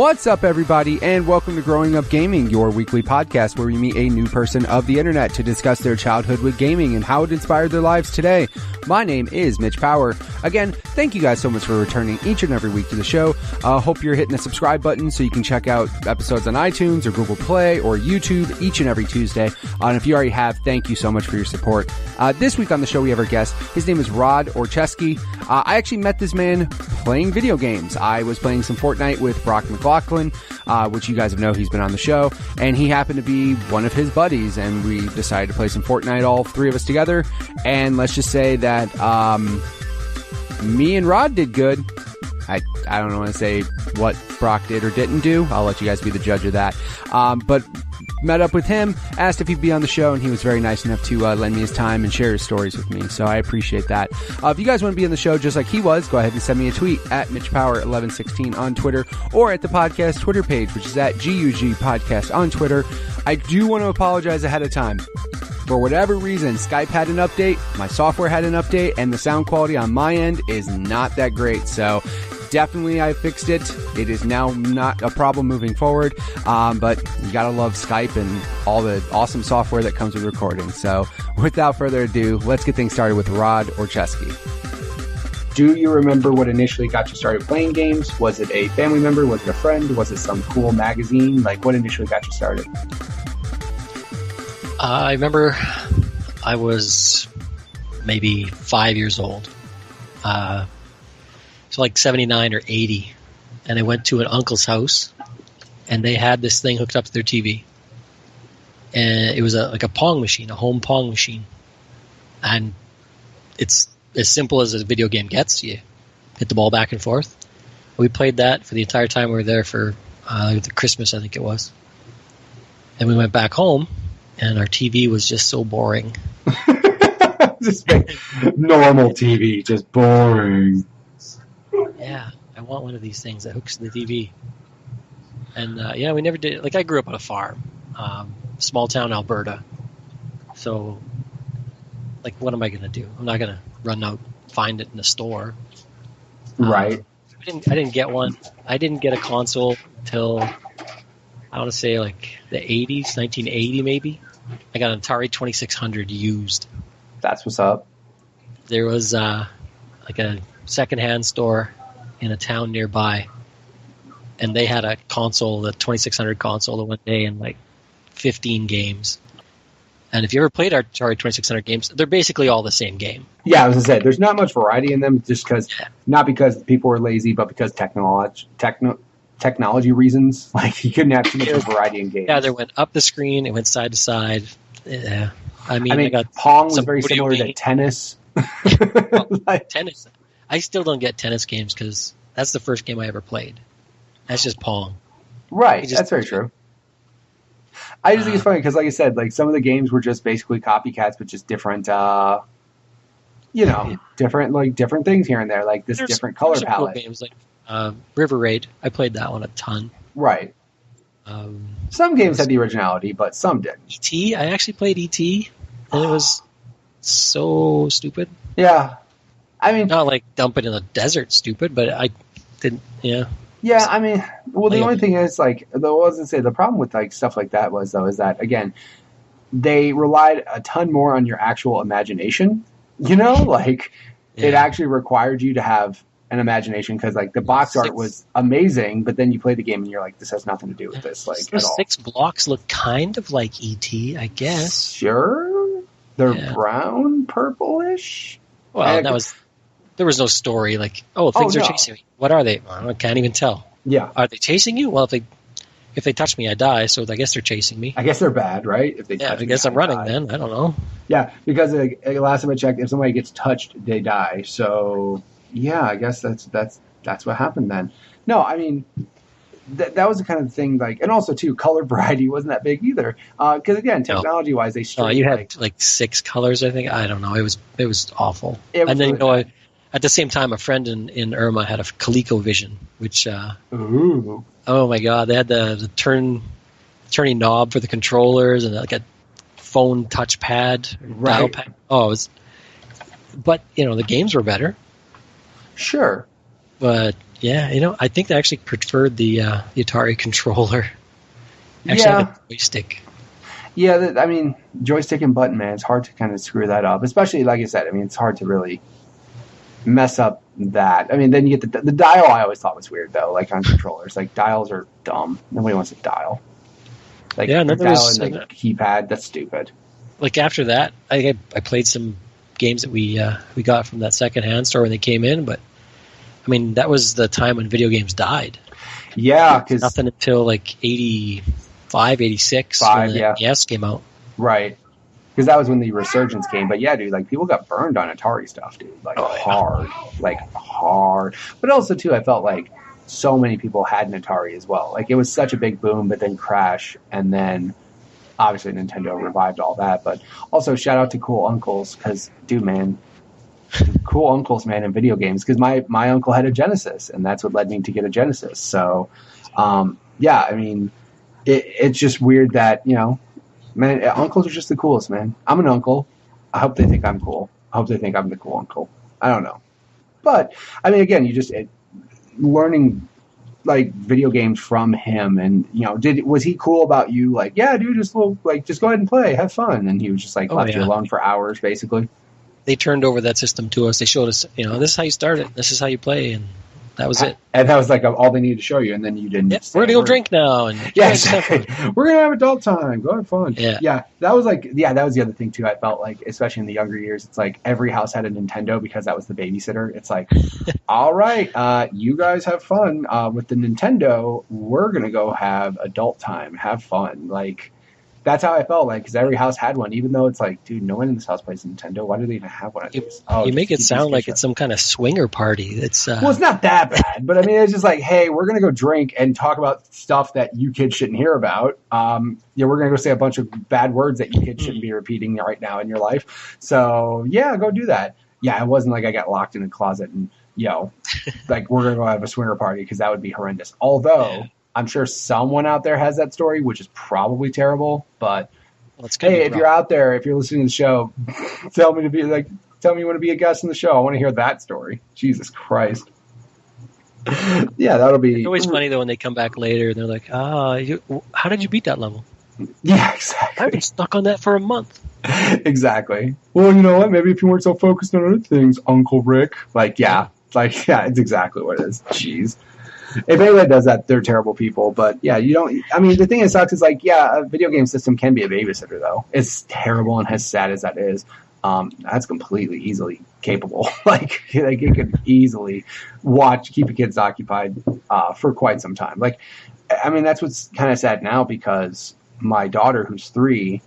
What's up, everybody, and welcome to Growing Up Gaming, your weekly podcast where we meet a new person of the internet to discuss their childhood with gaming and how it inspired their lives today. My name is Mitch Power. Again, thank you guys so much for returning each and every week to the show. Hope you're hitting the subscribe button so you can check out episodes on iTunes or Google Play or YouTube each and every Tuesday. And if you already have, thank you so much for your support. This week on the show, we have our guest. His name is Oracheski. I actually met this man playing video games. I was playing some Fortnite with Brock McLaughlin, which you guys know he's been on the show, and he happened to be one of his buddies, and we decided to play some Fortnite, all three of us together, and let's just say that me and Rod did good. I don't want to say what Brock did or didn't do. I'll let you guys be the judge of that. But met up with him, asked if he'd be on the show, and he was very nice enough to lend me his time and share his stories with me. So I appreciate that. If you guys want to be on the show just like he was, go ahead and send me a tweet at MitchPower1116 on Twitter or at the podcast Twitter page, which is at GUG Podcast on Twitter. I do want to apologize ahead of time. For whatever reason, Skype had an update, my software had an update, and the sound quality on my end is not that great. So definitely I fixed it. It is now not a problem moving forward. But you gotta love Skype and all the awesome software that comes with recording. So without further ado, let's get things started with Rod Oracheski. Do you remember what initially got you started playing games? Was it a family member? Was it a friend? Was it some cool magazine? Like, what initially got you started? I remember I was maybe 5 years old. So like 79 or 80. And I went to an uncle's house, and they had this thing hooked up to their TV. And it was like a Pong machine, a home Pong machine. And it's as simple as a video game gets. You hit the ball back and forth. We played that for the entire time we were there for the Christmas, I think it was. And we went back home, and our TV was just so boring. Just normal TV, just boring. Yeah, I want one of these things that hooks to the TV. And we never did. Like, I grew up on a farm, small town Alberta. So, like, what am I going to do? I'm not going to run out, find it in the store. Right. I didn't get one. I didn't get a console until, I want to say, like, the 80s, 1980 maybe. I got an Atari 2600 used. That's what's up. There was like a secondhand store in a town nearby, and they had a console, the 2600 console, that went day in like 15 games. And if you ever played our Atari 2600 games, they're basically all the same game. Yeah, I was going to say, there's not much variety in them, just because, not because people were lazy, but because technology reasons. Like, you couldn't have too much variety in games. Yeah, they went up the screen, it went side to side. Yeah. I mean Pong was very similar to tennis. Tennis. I still don't get tennis games because that's the first game I ever played. That's just Pong. Right, that's very true. I just think it's funny because, like I said, like, some of the games were just basically copycats, but just different, different things here and there, like this different color palette. Cool games like River Raid. I played that one a ton. Right. Some games had the originality, but some didn't. E.T. I actually played E.T. and it was so stupid. Yeah. I mean, not like dump it in the desert stupid, but I didn't, yeah. Yeah, I mean, well, the only thing is, like, the problem with, like, stuff like that is that, again, they relied a ton more on your actual imagination, you know? Like, it actually required you to have an imagination, because, like, the box art was amazing, but then you play the game and you're like, this has nothing to do with this, like, at all. 6 blocks look kind of like E.T., I guess. Sure. They're brown, purplish. Well, there was no story, like, things are chasing me. What are they? I can't even tell. Yeah. Are they chasing you? Well, if they touch me, I die, so I guess they're chasing me. I guess they're bad, right? If they touch I guess I'm running then. I don't know. Yeah, because last time I checked, if somebody gets touched, they die. So, yeah, I guess that's what happened then. No, I mean, that was the kind of thing, like, and also, too, color variety wasn't that big either. Because, again, technology-wise, they straight. You had, like 6 colors, I think. I don't know. It was awful. And then, at the same time, a friend in Irma had a ColecoVision, which, ooh. Oh my God, they had the turning knob for the controllers and like a phone touchpad, dial pad. But the games were better. Sure. But Yeah, I think they actually preferred the Atari controller. Actually, have a joystick. Yeah, I mean, joystick and button, man, it's hard to kind of screw that up. Especially, like I said, I mean, it's hard to really mess up that. I mean, then you get the dial. I always thought was weird, though, like on controllers. Like, dials are dumb. Nobody wants to dial. Like, yeah, the dial and the keypad, that's stupid. Like, after that, I played some games that we got from that secondhand store when they came in, but I mean, that was the time when video games died. Yeah, because nothing until like 85, 86 when the NES came out. Right. Because that was when the resurgence came. But yeah, dude, like people got burned on Atari stuff, dude. Like hard. Like hard. But also too, I felt like so many people had an Atari as well. Like it was such a big boom, but then crash, and then obviously Nintendo revived all that. But also shout out to Cool Uncles, because dude, man, Cool Uncles, man, in video games. Because my uncle had a Genesis, and that's what led me to get a Genesis. So yeah, I mean, it's just weird that, man, uncles are just the coolest, man. I'm an uncle. I hope they think I'm cool. I hope they think I'm the cool uncle. I don't know. But, I mean, again, learning, like, video games from him, and, was he cool about you? Like, yeah, dude, just go ahead and play. Have fun. And he was just, left you alone for hours, basically. They turned over that system to us. They showed us, this is how you start it. This is how you play, and that was it. And that was all they needed to show you, and then you didn't. Yeah, we're gonna go drink now, and exactly. We're gonna have adult time. Go have fun. Yeah. That was that was the other thing too. I felt like, especially in the younger years, it's like every house had a Nintendo because that was the babysitter. It's like, all right, you guys have fun with the Nintendo. We're gonna go have adult time, have fun. Like, that's how I felt like, because every house had one, even though it's like, dude, no one in this house plays Nintendo. Why do they even have one of these? You make it sound like it's some kind of swinger party. It's well, it's not that bad, but I mean, it's just like, hey, we're going to go drink and talk about stuff that you kids shouldn't hear about. We're going to go say a bunch of bad words that you kids shouldn't be repeating right now in your life. So, yeah, go do that. Yeah, it wasn't like I got locked in a closet and, like, we're going to go have a swinger party, because that would be horrendous. Although, I'm sure someone out there has that story, which is probably terrible. But hey, if you're out there, if you're listening to the show, tell me you want to be a guest in the show. I want to hear that story. Jesus Christ. Yeah, that'll be. It's always funny though when they come back later and they're like, how did you beat that level? Yeah, exactly. I've been stuck on that for a month. Exactly. Well, you know what? Maybe if you weren't so focused on other things, Uncle Rick. It's exactly what it is. Jeez. If anyone does that, they're terrible people. But yeah, the thing that sucks is a video game system can be a babysitter, though. It's terrible, and as sad as that is, that's completely easily capable. It could easily keep your kids occupied for quite some time. That's what's kind of sad now, because my daughter, who's 3,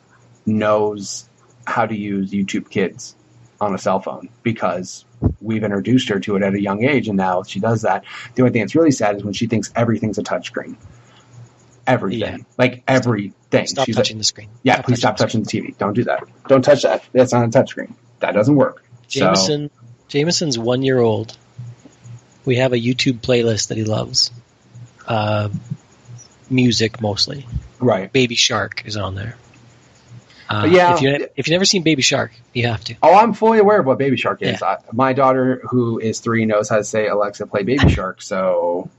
knows how to use YouTube Kids on a cell phone, because we've introduced her to it at a young age, and now she does that. The only thing that's really sad is when she thinks everything's a touchscreen. Everything. Everything. Stop touching the screen. Yeah, please stop touching the TV. Don't do that. Don't touch that. That's not a touchscreen. That doesn't work. Jameson's 1 year old. We have a YouTube playlist that he loves. Music mostly. Right. Baby Shark is on there. If you've never seen Baby Shark, you have to. Oh, I'm fully aware of what Baby Shark is. Yeah. My daughter, who is 3, knows how to say, Alexa, play Baby Shark. So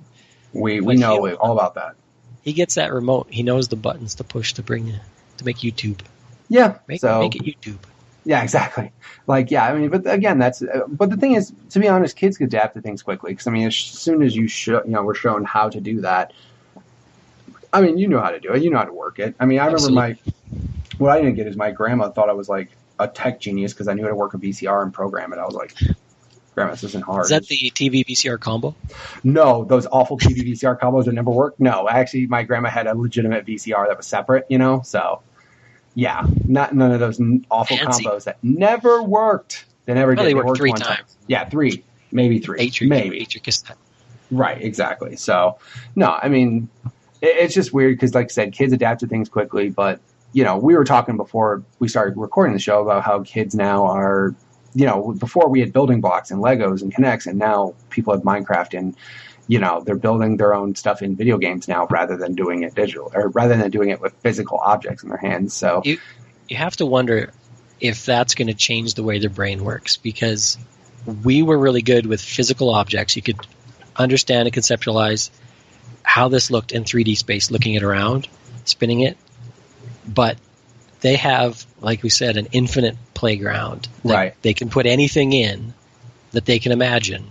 we know all about that. He gets that remote. He knows the buttons to push to make YouTube. Yeah. Make it YouTube. Yeah, exactly. But again, but the thing is, to be honest, kids can adapt to things quickly. Because, as soon as we're shown how to do that, you know how to do it. You know how to work it. I remember what I didn't get is my grandma thought I was like a tech genius because I knew how to work a VCR and program it. I was like, Grandma, this isn't hard. Is that the TV VCR combo? No, those awful TV VCR combos that never worked. No, actually, my grandma had a legitimate VCR that was separate, so yeah, none of those awful combos that never worked. They never did. They worked 3 times. Yeah, 3, maybe 3. Maybe. Right, exactly. So, no, it's just weird because, like I said, kids adapt to things quickly, but we were talking before we started recording the show about how kids now are, before we had building blocks and Legos and Kinects, and now people have Minecraft, and, they're building their own stuff in video games now rather than doing it digital, or rather than doing it with physical objects in their hands. So you have to wonder if that's going to change the way their brain works, because we were really good with physical objects. You could understand and conceptualize how this looked in 3D space, looking it around, spinning it. But they have, like we said, an infinite playground. Right. They can put anything in that they can imagine.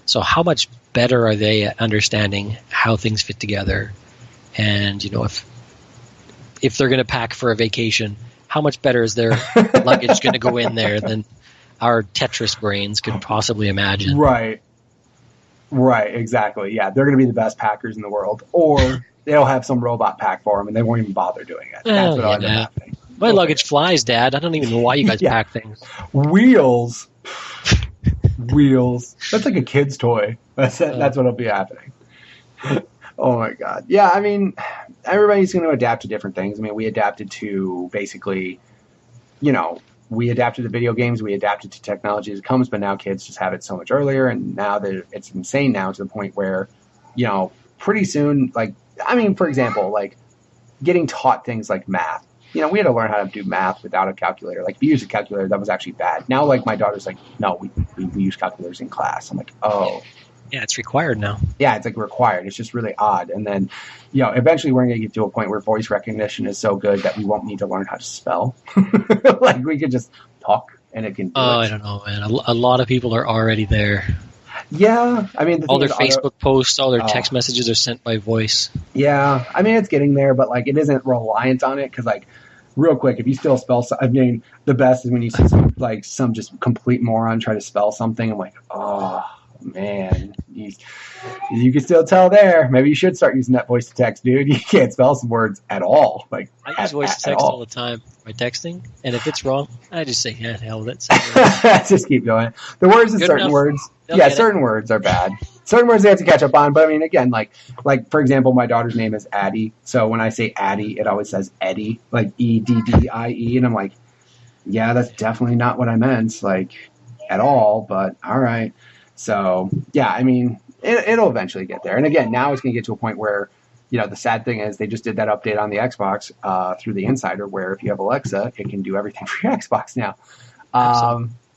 So how much better are they at understanding how things fit together? And, if they're going to pack for a vacation, how much better is their luggage going to go in there than our Tetris brains could possibly imagine? Right. Right, exactly. Yeah, they're going to be the best packers in the world. Or they'll have some robot pack for them, and they won't even bother doing it. That's what end up happening. My luggage flies, Dad. I don't even know why you guys pack things. Wheels. That's like a kid's toy. That's what'll be happening. Oh my God. Yeah, I mean, everybody's going to adapt to different things. I mean, we adapted to basically, we adapted to video games, we adapted to technology as it comes, but now kids just have it so much earlier, and now it's insane now to the point where, pretty soon, for example, getting taught things like math. We had to learn how to do math without a calculator. If you use a calculator, that was actually bad. Now, my daughter's like, no, we use calculators in class. I'm like, oh. Yeah, it's required now. Yeah, it's required. It's just really odd. And then, eventually we're going to get to a point where voice recognition is so good that we won't need to learn how to spell. We could just talk and it can do it. I don't know, man. A lot of people are already there. Yeah. I mean, all their Facebook posts, all their text messages are sent by voice. Yeah. I mean, it's getting there, but it isn't reliant on it because real quick, if you still spell, the best is when you see some just complete moron try to spell something. I'm like, oh man, you can still tell there. Maybe you should start using that voice to text, dude. You can't spell some words at all. I use voice to text all the time by texting, and if it's wrong, I just say, yeah, hell with it. Just keep going. The words in certain words, certain words are bad. Certain words they have to catch up on, but I mean, again, for example, my daughter's name is Addie, so when I say Addie, it always says Eddie, Eddie, and I'm like, yeah, that's definitely not what I meant, at all, but all right. So, yeah, I mean, it'll eventually get there. And again, now it's going to get to a point where, the sad thing is they just did that update on the Xbox through the Insider where if you have Alexa, it can do everything for your Xbox now,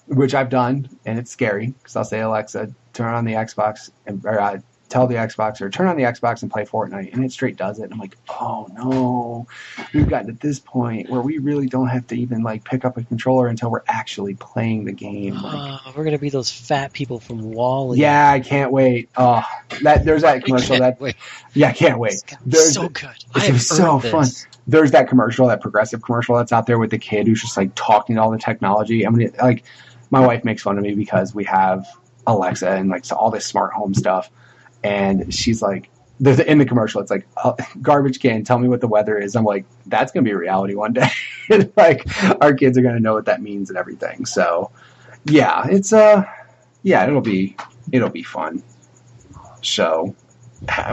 which I've done. And it's scary because I'll say, Alexa, turn on the Xbox or tell the Xbox or turn on the Xbox and play Fortnite. And it straight does it. And I'm like, oh, no, we've gotten to this point where we really don't have to even pick up a controller until we're actually playing the game. We're going to be those fat people from WALL-E. Yeah, I can't wait. Oh, there's that commercial I can't wait. So good. It's so fun. There's that commercial, that progressive commercial that's out there with the kid who's just talking to all the technology. I mean, my wife makes fun of me because we have Alexa and so all this smart home stuff. And she's like, in the commercial, it's garbage can, tell me what the weather is. I'm like, that's going to be a reality one day. Our kids are going to know what that means and everything. So, yeah, it's, it'll be fun. So,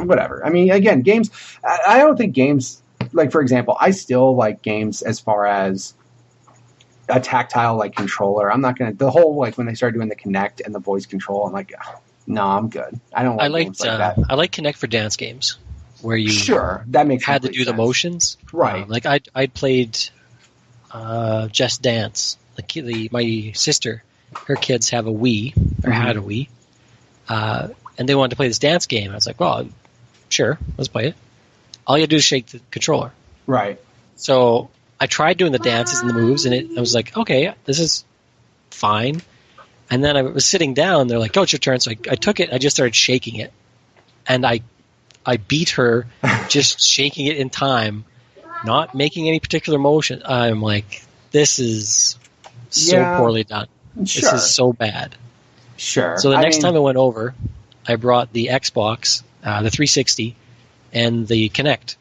whatever. I mean, again, games, I don't think games, for example, I still like games as far as a tactile, controller. I'm not going to, the whole, when they started doing the Kinect and the voice control, I'm like, no, I'm good. I don't like games like that. I like Kinect for dance games where you that makes had to do the motions. Right. I'd played Just Dance. My sister, her kids have a Wii, or had a Wii, and they wanted to play this dance game. I was like, well, sure, let's play it. All you have to do is shake the controller. Right. So I tried doing the dances and the moves, and I was like, okay, this is fine. And then I was sitting down. They're like, "Oh, it's your turn." So I took it. I just started shaking it, and I beat her just shaking it in time, not making any particular motion. I'm like, "This is so poorly done. Sure. This is so bad." Sure. So the next time I went over, I brought the Xbox, the 360, and the Kinect,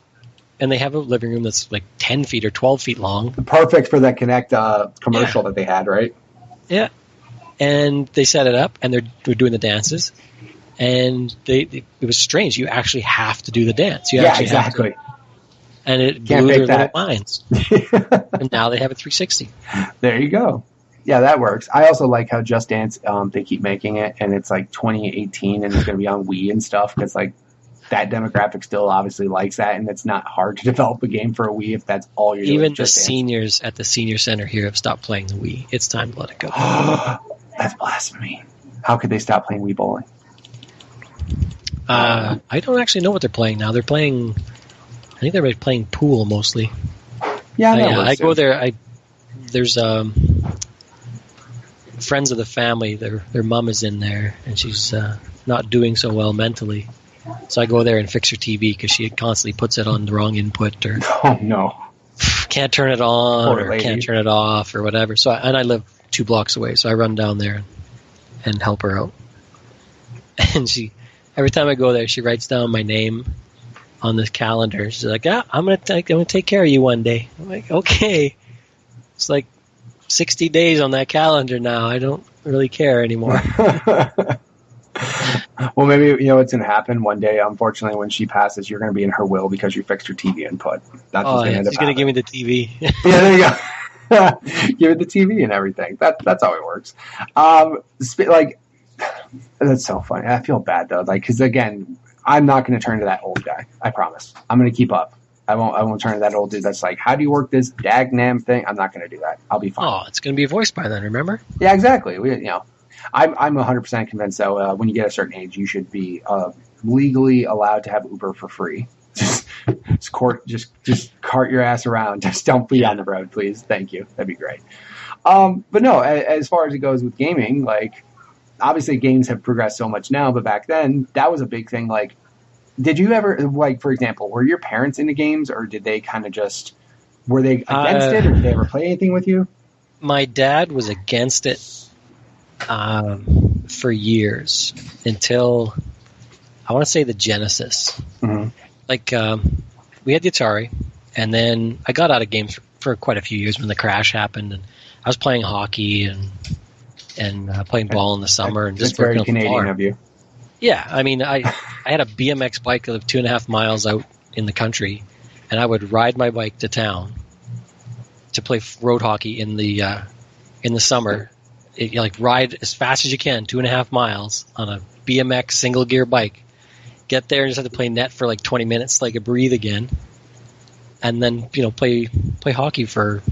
and they have a living room that's 10 feet or 12 feet long. Perfect for that Kinect commercial that they had, right? Yeah. And they set it up, and they're doing the dances, and it was strange. You actually have to do the dance. You actually exactly. Have to, and it blew their little minds. And now they have a 360. There you go. Yeah, that works. I also like how Just Dance, they keep making it, and it's 2018, and it's going to be on Wii and stuff, because that demographic still obviously likes that, and it's not hard to develop a game for a Wii if that's all you're doing. Even the seniors at the senior center here have stopped playing the Wii. It's time to let it go. That's blasphemy. How could they stop playing Wii bowling? I don't actually know what they're playing now. They're playing. I think they're playing pool mostly. Yeah, I go there. There's friends of the family. Their mom is in there, and she's not doing so well mentally. So I go there and fix her TV because she constantly puts it on the wrong input, or oh no, can't turn it on, poor or lady. can't turn it off, or whatever. So I live 2 blocks away, so I run down there and help her out. And every time I go there, she writes down my name on this calendar. She's like, I'm gonna take care of you one day. I'm like, okay. It's like 60 days on that calendar now. I don't really care anymore. Well, maybe what's going to happen one day. Unfortunately, when she passes, you're going to be in her will because you fixed her TV input. That's what's going to end up. She's going to give me the TV. Yeah, there you go. Give it the TV and everything. That's how it works. That's so funny. I feel bad though, because again, I'm not going to turn to that old guy. I promise. I'm going to keep up. I won't turn to that old dude that's like, how do you work this dagnam thing? I'm not going to do that. I'll be fine. Oh, it's going to be voiced by then, remember? Yeah, exactly. I'm 100% convinced though, when you get a certain age, you should be legally allowed to have Uber for free. Just cart your ass around. Just don't be on the road, please. Thank you. That'd be great. But no, as far as it goes with gaming, obviously games have progressed so much now, but back then that was a big thing. Did you ever, for example, were your parents into games, or did they kind of were they against it, or did they ever play anything with you? My dad was against it for years until I want to say the Genesis. Mm-hmm. We had the Atari, and then I got out of games for quite a few years when the crash happened, and I was playing hockey and playing ball in the summer and just working very on the Canadian farm. of you. Yeah, I mean, I had a BMX bike that lived 2.5 miles out in the country, and I would ride my bike to town to play road hockey in the summer. Ride as fast as you can, 2.5 miles on a BMX single gear bike. Get there and just have to play net for 20 minutes, so I could breathe again, and then play hockey for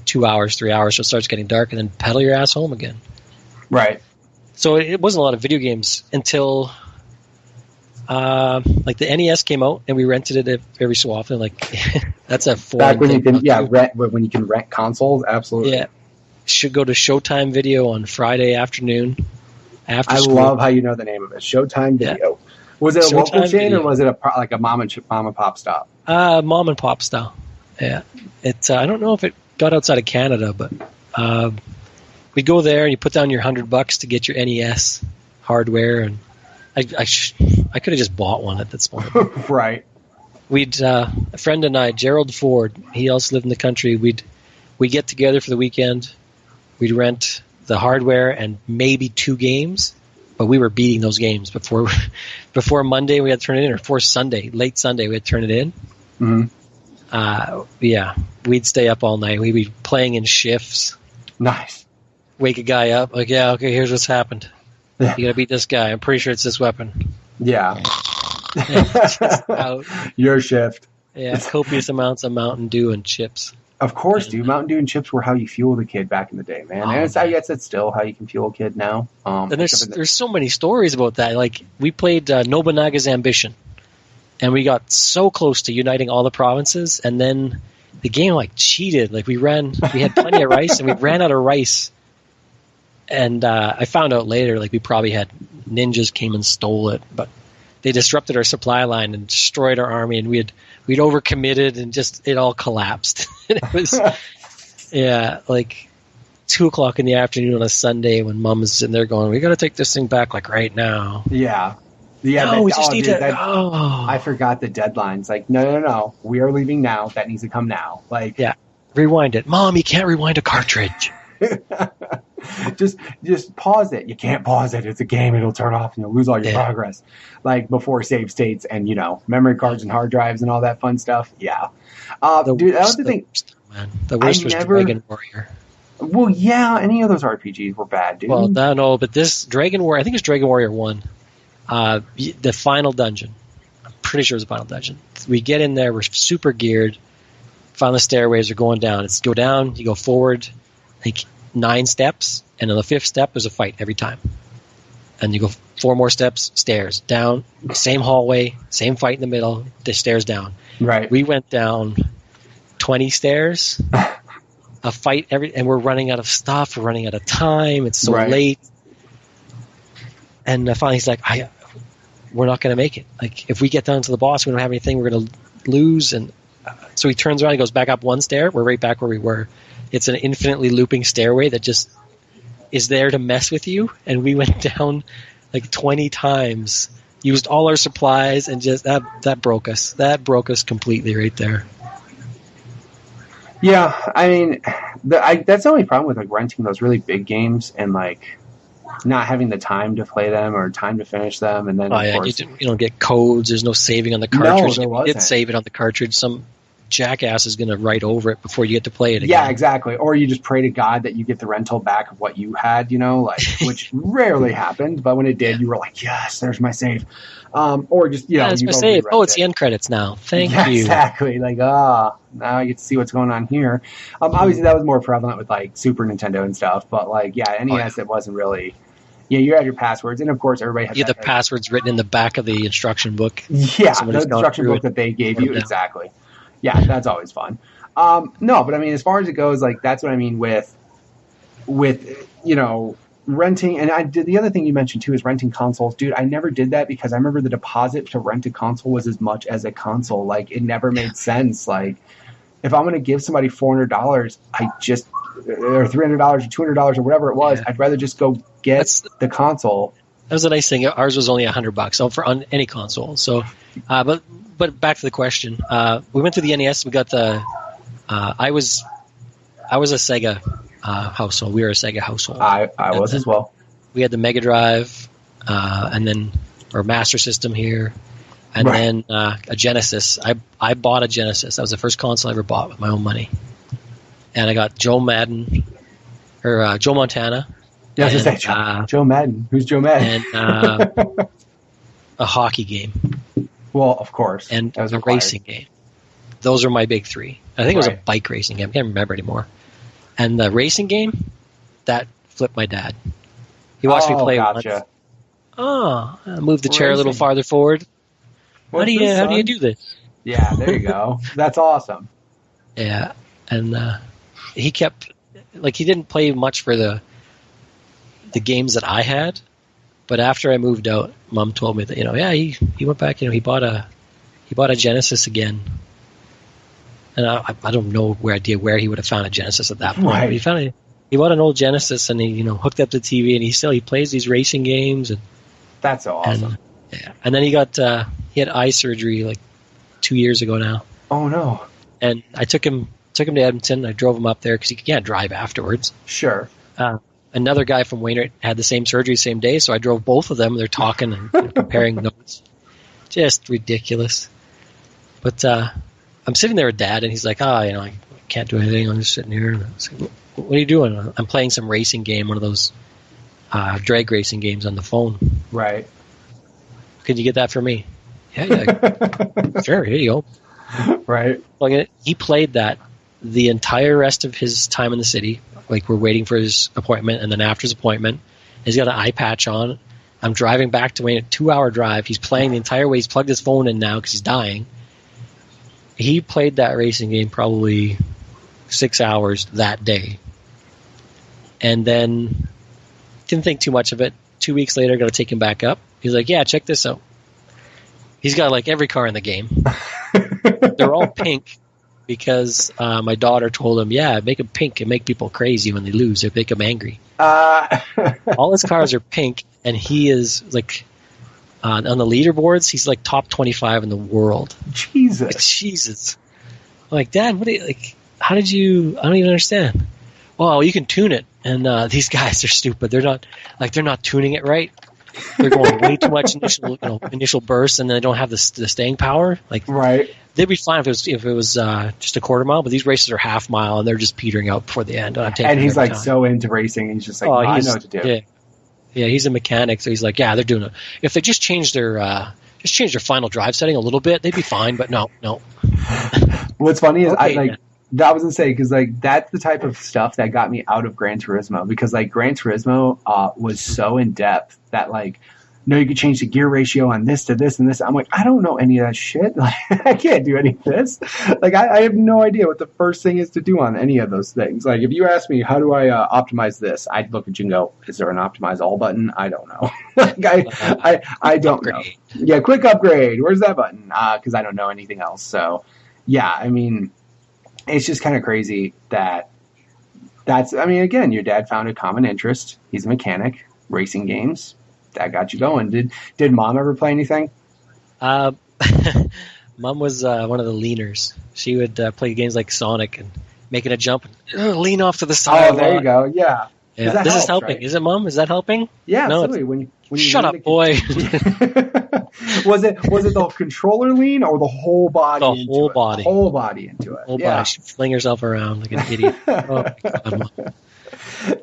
2 hours, 3 hours, so it starts getting dark, and then pedal your ass home again. Right. So it wasn't a lot of video games until the NES came out, and we rented it every so often. That's a back when you can rent consoles. Absolutely. Yeah, should go to Showtime Video on Friday afternoon. After school. Love how you know the name of it. Showtime Video. Yeah. Was it a local chain, or was it a mom and pop stop? Mom and pop style. Yeah, it's. I don't know if it got outside of Canada, but. We go there and you put down your $100 to get your NES hardware, and I could have just bought one at that point. Right. We'd a friend and I, Gerald Ford, he also lived in the country. We'd get together for the weekend. We'd rent the hardware and maybe 2 games, but we were beating those games before Monday. We had to turn it in, or before Sunday, late Sunday, we had to turn it in. Mm-hmm. Yeah, we'd stay up all night. We'd be playing in shifts. Nice. Wake a guy up, okay, here's what's happened. You gotta beat this guy. I'm pretty sure it's this weapon. Yeah. Just out. Your shift. Yeah, copious amounts of Mountain Dew and chips. Of course, dude. Mountain Dew and chips were how you fueled a kid back in the day, man. And I guess it's still how you can fuel a kid now. And there's so many stories about that. We played Nobunaga's Ambition, and we got so close to uniting all the provinces, and then the game cheated. We had plenty of rice, and we ran out of rice. And I found out later, we probably had ninjas came and stole it, but they disrupted our supply line and destroyed our army, and we'd overcommitted, and just it all collapsed. And it was 2:00 in the afternoon on a Sunday when Mom was sitting there going, "We got to take this thing back right now." Yeah. No, we just need to. I forgot the deadlines. No, we are leaving now. That needs to come now. Rewind it, Mom. You can't rewind a cartridge. just pause it. You can't pause it. It's a game. It'll turn off and you'll lose all your progress. Before save states and memory cards and hard drives and all that fun stuff. Yeah. Dude, that was the thing. The worst was Dragon Warrior. Well, yeah, any of those RPGs were bad, dude. Well, no, but this Dragon Warrior, I think it's Dragon Warrior 1. The final dungeon. I'm pretty sure it's the final dungeon. We get in there, we're super geared. Find the stairways are going down. It's go down, you go forward, 9 steps, and on the 5th step there's a fight every time. and you go 4 more steps, stairs, down, same hallway, same fight in the middle, the stairs down. Right. We went down 20 stairs, a fight and we're running out of stuff, we're running out of time, it's so late. And finally he's like, we're not going to make it. Like, if we get down to the boss, we don't have anything, we're going to lose. And so he turns around, he goes back up 1 stair, we're right back where we were. It's an infinitely looping stairway that just is there to mess with you. And we went down like 20 times, used all our supplies, and just that broke us. That broke us completely right there. Yeah, I mean, that's the only problem with like renting those really big games and like not having the time to play them or time to finish them. And then of course, you don't get codes. There's no saving on the cartridge. No, if you did save it on the cartridge, some jackass is going to write over it before you get to play it again. Yeah, exactly. Or you just pray to God that you get the rental back of what you had, like, which rarely happened. But when it did, you were like, yes, there's my save. Or just, it's my save. Oh, it's the end credits now. Thank you. Exactly. Like, now I get to see what's going on here. Obviously, that was more prevalent with like Super Nintendo and stuff. But like, NES, it wasn't really. Yeah, you had your passwords, and of course, everybody had the passwords written in the back of the instruction book. Yeah, the instruction book that they gave you. Exactly. Yeah, that's always fun. No, but I mean, as far as it goes, like that's what I mean with renting. And the other thing you mentioned too is renting consoles, dude. I never did that because I remember the deposit to rent a console was as much as a console. Like it never made sense. Like if I'm going to give somebody $400, or $300 or $200 or whatever it was, I'd rather just go get the console. That was a nice thing. Ours was only $100, so on any console. So, but back to the question. We went through the NES. We got the. I was a Sega household. We were a Sega household. I was as well. We had the Mega Drive, and then our Master System here, and then a Genesis. I bought a Genesis. That was the first console I ever bought with my own money. And I got Joe Madden, or Joe Montana. Yeah, I was going to say Joe Madden. Who's Joe Madden? And a hockey game. Well, of course. And a racing game. Those are my big 3. I think it was a bike racing game. I can't remember anymore. And the racing game, that flipped my dad. He watched me play once. I moved the chair a little farther forward. How do you do this? Yeah, there you go. That's awesome. Yeah, and he kept he didn't play much for the games that I had, but after I moved out, Mom told me that he went back. He bought a Genesis again, and I don't know where he would have found a Genesis at that point. Right. But he bought an old Genesis and he hooked up the TV and he plays these racing games and that's so awesome. And then he had eye surgery like 2 years ago now. Oh no! And I took him to Edmonton. I drove him up there because he can't drive afterwards. Sure. Another guy from Wainwright had the same surgery same day, so I drove both of them. They're talking and comparing notes. Just ridiculous. But I'm sitting there with Dad, and he's like, I can't do anything. I'm just sitting here. And I was like, what are you doing? I'm playing some racing game, one of those drag racing games on the phone. Right. Could you get that for me? Yeah. Sure, here you go. Right. He played that the entire rest of his time in the city. Like we're waiting for his appointment, and then after his appointment, he's got an eye patch on. I'm driving back to Wayne, a 2-hour drive. He's playing the entire way. He's plugged his phone in now because he's dying. He played that racing game probably 6 hours that day, and then didn't think too much of it. 2 weeks later, got to take him back up. He's like, "Yeah, check this out." He's got like every car in the game. They're all pink. Because my daughter told him, make them pink and make people crazy when they lose. They make them angry. All his cars are pink, and he is like on the leaderboards. He's like top 25 in the world. Jesus. I'm like, Dad, how did you? I don't even understand. Well, you can tune it, and these guys are stupid. They're not tuning it right. They're going way too much initial bursts, and then they don't have the staying power. Right. They'd be fine if it was just a quarter mile, but these races are half mile, and they're just petering out before the end. And he's like so into racing, he's just like, I know what to do. Yeah, he's a mechanic, so he's like, they're doing it. If they just change their final drive setting a little bit, they'd be fine. But no. What's funny is That was insane because like that's the type of stuff that got me out of Gran Turismo because like Gran Turismo was so in depth that like no, you could change the gear ratio on this to this and this. I'm like, I don't know any of that shit. Like, I can't do any of this. Like, I have no idea what the first thing is to do on any of those things. Like, if you ask me, how do I optimize this? I'd look at you and go, is there an optimize all button? I don't know. Like, I don't know. Yeah, quick upgrade. Where's that button? Because I don't know anything else. So, yeah, I mean, it's just kind of crazy again, your dad found a common interest. He's a mechanic, racing games. That got you going. Did Mom ever play anything? Mom was one of the leaners. She would play games like Sonic and making a jump and lean off to the side. Oh, there you go. Yeah. Yeah. This is helping. Right? Is it, Mom? Is that helping? Yeah, no, absolutely. When you shut up, boy. Was it the controller lean or the whole body? The whole body. The whole body into it. Whole body. She'd fling herself around like an idiot. Oh, my God.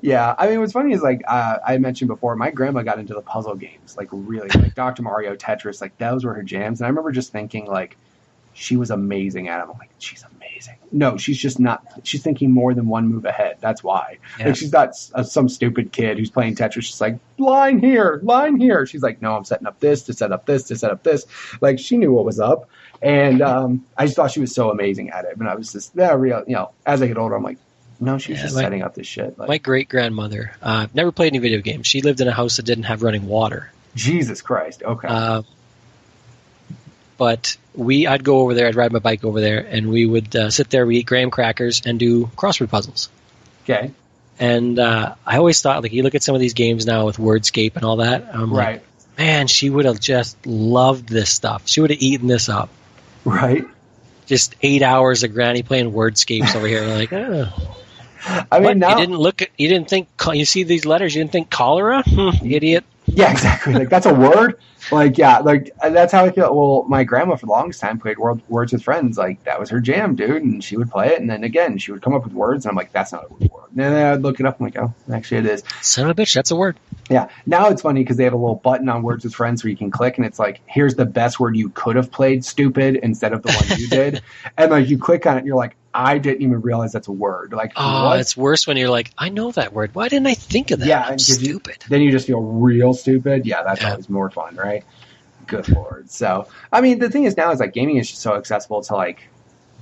Yeah, I mean, what's funny is like I mentioned before, my grandma got into the puzzle games, like really, like Dr. Mario, Tetris, like those were her jams. And I remember just thinking like she was amazing at them. I'm like, she's amazing. No, she's just not. She's thinking more than one move ahead. That's why. Yeah. Like she's not some stupid kid who's playing Tetris. She's like, line here, line here. She's like, no, I'm setting up this to set up this to set up this. Like she knew what was up, and I just thought she was so amazing at it. And I was just real. You know, as I get older, I'm like. No, she was just setting up this shit. Like, my great-grandmother never played any video games. She lived in a house that didn't have running water. Jesus Christ, okay. But I'd go over there, I'd ride my bike over there, and we would sit there, we eat graham crackers, and do crossword puzzles. Okay. And I always thought, like, you look at some of these games now with Wordscape and all that, I'm like, man, she would have just loved this stuff. She would have eaten this up. Right. Just 8 hours of Granny playing Wordscapes over here, like, oh. I mean, now you didn't think, you see these letters, you didn't think cholera? Idiot. Yeah, exactly. Like, that's a word? Like, yeah, like, that's how I feel. Well, my grandma for the longest time played Words with Friends. Like, that was her jam, dude. And she would play it. And then, again, she would come up with words. And I'm like, that's not a word. And then I'd look it up. I'm like, oh, actually it is. Son of a bitch, that's a word. Yeah. Now it's funny because they have a little button on Words with Friends where you can click. And it's like, here's the best word you could have played, stupid, instead of the one you did. And, like, you click on it and you're like, I didn't even realize that's a word. Like, what? It's worse when you're like, I know that word. Why didn't I think of that? Yeah, I'm stupid. Then you just feel real stupid. Yeah, that's always more fun, right? Good Lord. So, I mean, the thing is now is like gaming is just so accessible to like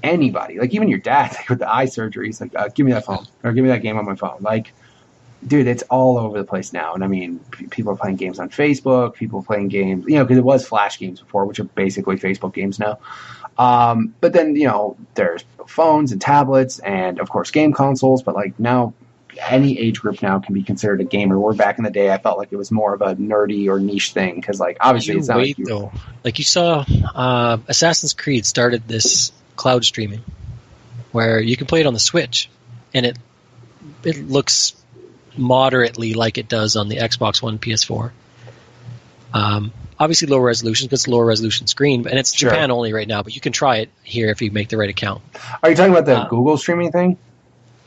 anybody. Like even your dad, like, with the eye surgery, he's like, give me that phone or give me that game on my phone. Like, dude, it's all over the place now. And I mean, people are playing games on Facebook. People are playing games, you know, because it was Flash games before, which are basically Facebook games now. But then, you know, there's phones and tablets and, of course, game consoles. But, like, now any age group now can be considered a gamer. Where back in the day, I felt like it was more of a nerdy or niche thing because, like, obviously it's not like though. Like you saw Assassin's Creed started this cloud streaming where you can play it on the Switch and it looks moderately like it does on the Xbox One, PS4. Obviously low resolution, because it's a lower resolution screen, and it's Japan only right now, but you can try it here if you make the right account. Are you talking about the Google streaming thing?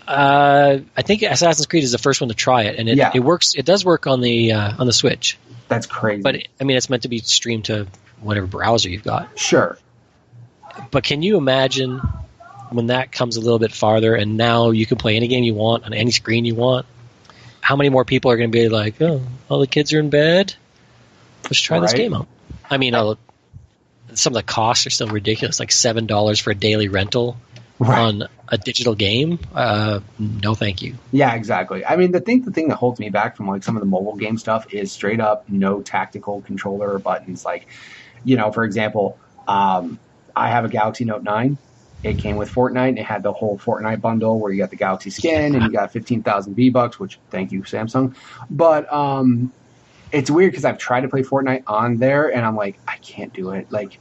I think Assassin's Creed is the first one to try it, and it works. It does work on the Switch. That's crazy. But I mean, it's meant to be streamed to whatever browser you've got. Sure. But can you imagine when that comes a little bit farther, and now you can play any game you want on any screen you want? How many more people are going to be like, oh, all the kids are in bed? Let's try this game out. I mean, some of the costs are still ridiculous, like $7 for a daily rental on a digital game. No, thank you. Yeah, exactly. I mean, the thing that holds me back from like some of the mobile game stuff is straight up no tactical controller or buttons. Like, you know, for example, I have a Galaxy Note 9. It came with Fortnite. It had the whole Fortnite bundle where you got the Galaxy skin and you got 15,000 V-Bucks, which thank you, Samsung. But it's weird because I've tried to play Fortnite on there, and I'm like, I can't do it. Like,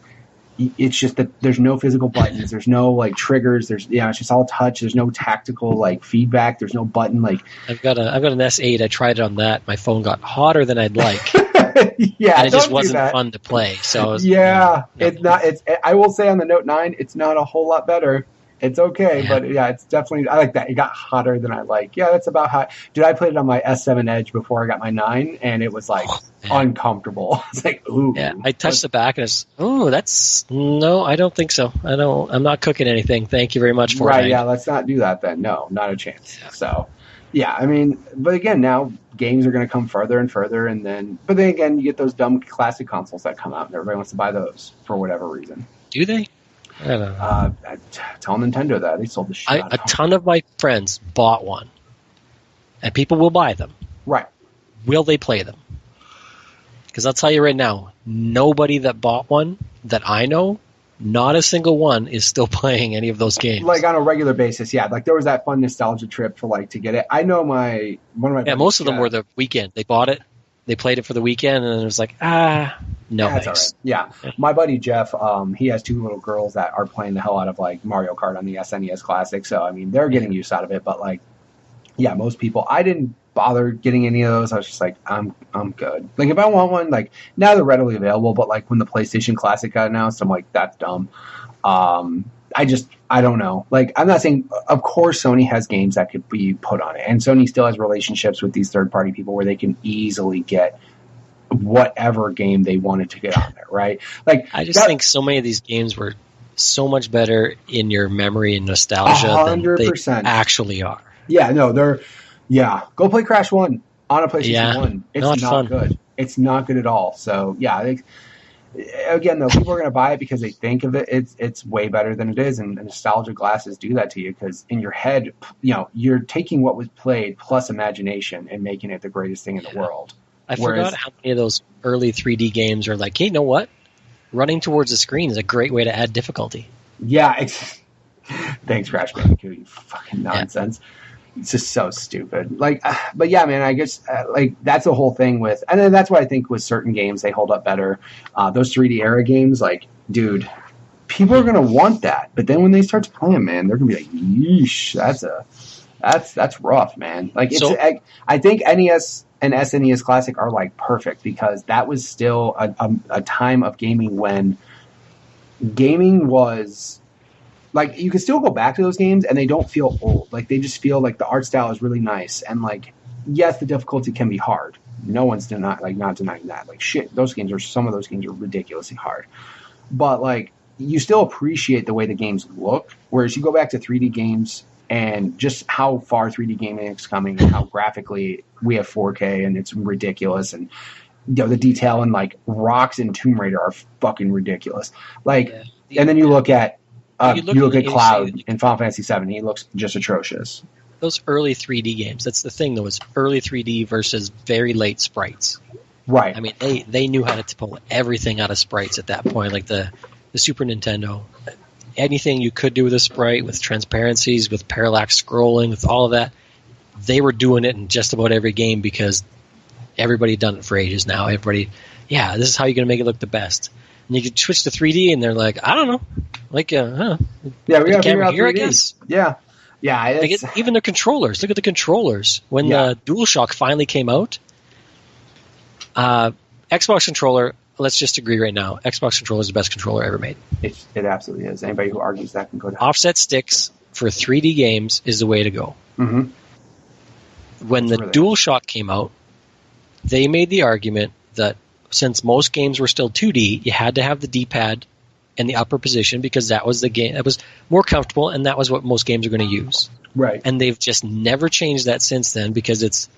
it's just that there's no physical buttons. There's no, like, triggers. It's just all touch. There's no tactical, like, feedback. There's no button. Like, I've got an S8. I tried it on that. My phone got hotter than I'd like. Yeah, and it just wasn't fun to play. So it's not. I will say on the Note 9, it's not a whole lot better. It's okay, Yeah. but yeah, it's definitely, I like that. It got hotter than I like. Yeah, that's about how, dude, I played it on my S7 Edge before I got my 9, and it was like Oh, man. uncomfortable. It's like, Yeah, ooh. I touched the back and it's, oh, no, I don't think so. I'm not cooking anything. Thank you very much, Fortnite. Right, yeah, let's not do that then. No, not a chance. So, yeah, I mean, but again, now games are going to come further and further, but then again, you get those dumb classic consoles that come out, and everybody wants to buy those for whatever reason. Do they? I don't know. Tell Nintendo that. They sold the shit out A of them. ton of my friends bought one, and people will buy them. Right. Will they play them? Because I'll tell you right now, nobody that bought one that I know, not a single one is still playing any of those games. Like on a regular basis, yeah. Like there was that fun nostalgia trip for like to get it. I know one of my yeah, buddies, most of them were the weekend. They bought it, they played it for the weekend, and it was like, no that's thanks. all right. Yeah, my buddy Jeff, he has 2 little girls that are playing the hell out of like Mario Kart on the SNES Classic. So I mean, they're getting use out of it. But like, yeah, most people, I didn't bother getting any of those. I was just like, I'm good. Like if I want one, like now they're readily available. But like when the PlayStation Classic got announced, I'm like, that's dumb. I don't know. Like, I'm not saying, of course, Sony has games that could be put on it, and Sony still has relationships with these third-party people where they can easily get whatever game they wanted to get on there, right? Like, I just think so many of these games were so much better in your memory and nostalgia 100%. than they actually are. Yeah, no, go play Crash 1 on a PlayStation 1. It's not good. It's not good at all. So, yeah, again, though, people are going to buy it because they think of it. It's way better than it is, and nostalgia glasses do that to you because in your head, you're taking what was played plus imagination and making it the greatest thing in the world. I forgot how many of those early 3D games are like, hey, you know what? Running towards the screen is a great way to add difficulty. Yeah, thanks, Crash Bandicoot, you fucking nonsense. It's just so stupid. Like, but yeah, man, I guess like that's the whole thing with, and then that's why I think with certain games they hold up better. Those 3D era games, like, dude, people are gonna want that, but then when they start to play them, man, they're gonna be like, yeesh, that's rough, man. Like, I think NES and SNES Classic are like perfect because that was still a time of gaming when gaming was. Like, you can still go back to those games, and they don't feel old. Like, they just feel like the art style is really nice. And, like, yes, the difficulty can be hard. No one's not denying that. Like, shit, some of those games are ridiculously hard. But, like, you still appreciate the way the games look. Whereas you go back to 3D games and just how far 3D gaming is coming and how graphically we have 4K, and it's ridiculous. And, the detail in, like, rocks in Tomb Raider are fucking ridiculous. Like, and then you look at you look at Cloud in Final Fantasy VII. He looks just atrocious. Those early 3D games. That's the thing, though. Is early 3D versus very late sprites. Right. I mean, they knew how to pull everything out of sprites at that point. Like the Super Nintendo, anything you could do with a sprite, with transparencies, with parallax scrolling, with all of that, they were doing it in just about every game because everybody had done it for ages now. This is how you're going to make it look the best. And you could switch to 3D, and they're like, I don't know. Like, yeah, we got to figure out 3D. I guess. Yeah. Like even the controllers. Look at the controllers. When the DualShock finally came out, Xbox controller, let's just agree right now, Xbox controller is the best controller ever made. It absolutely is. Anybody who argues that can go down. Offset sticks for 3D games is the way to go. Mm-hmm. When the DualShock came out, they made the argument that since most games were still 2D, you had to have the D-pad in the upper position because that was the game that was more comfortable, and that was what most games are going to use. Right. And they've just never changed that since then because it's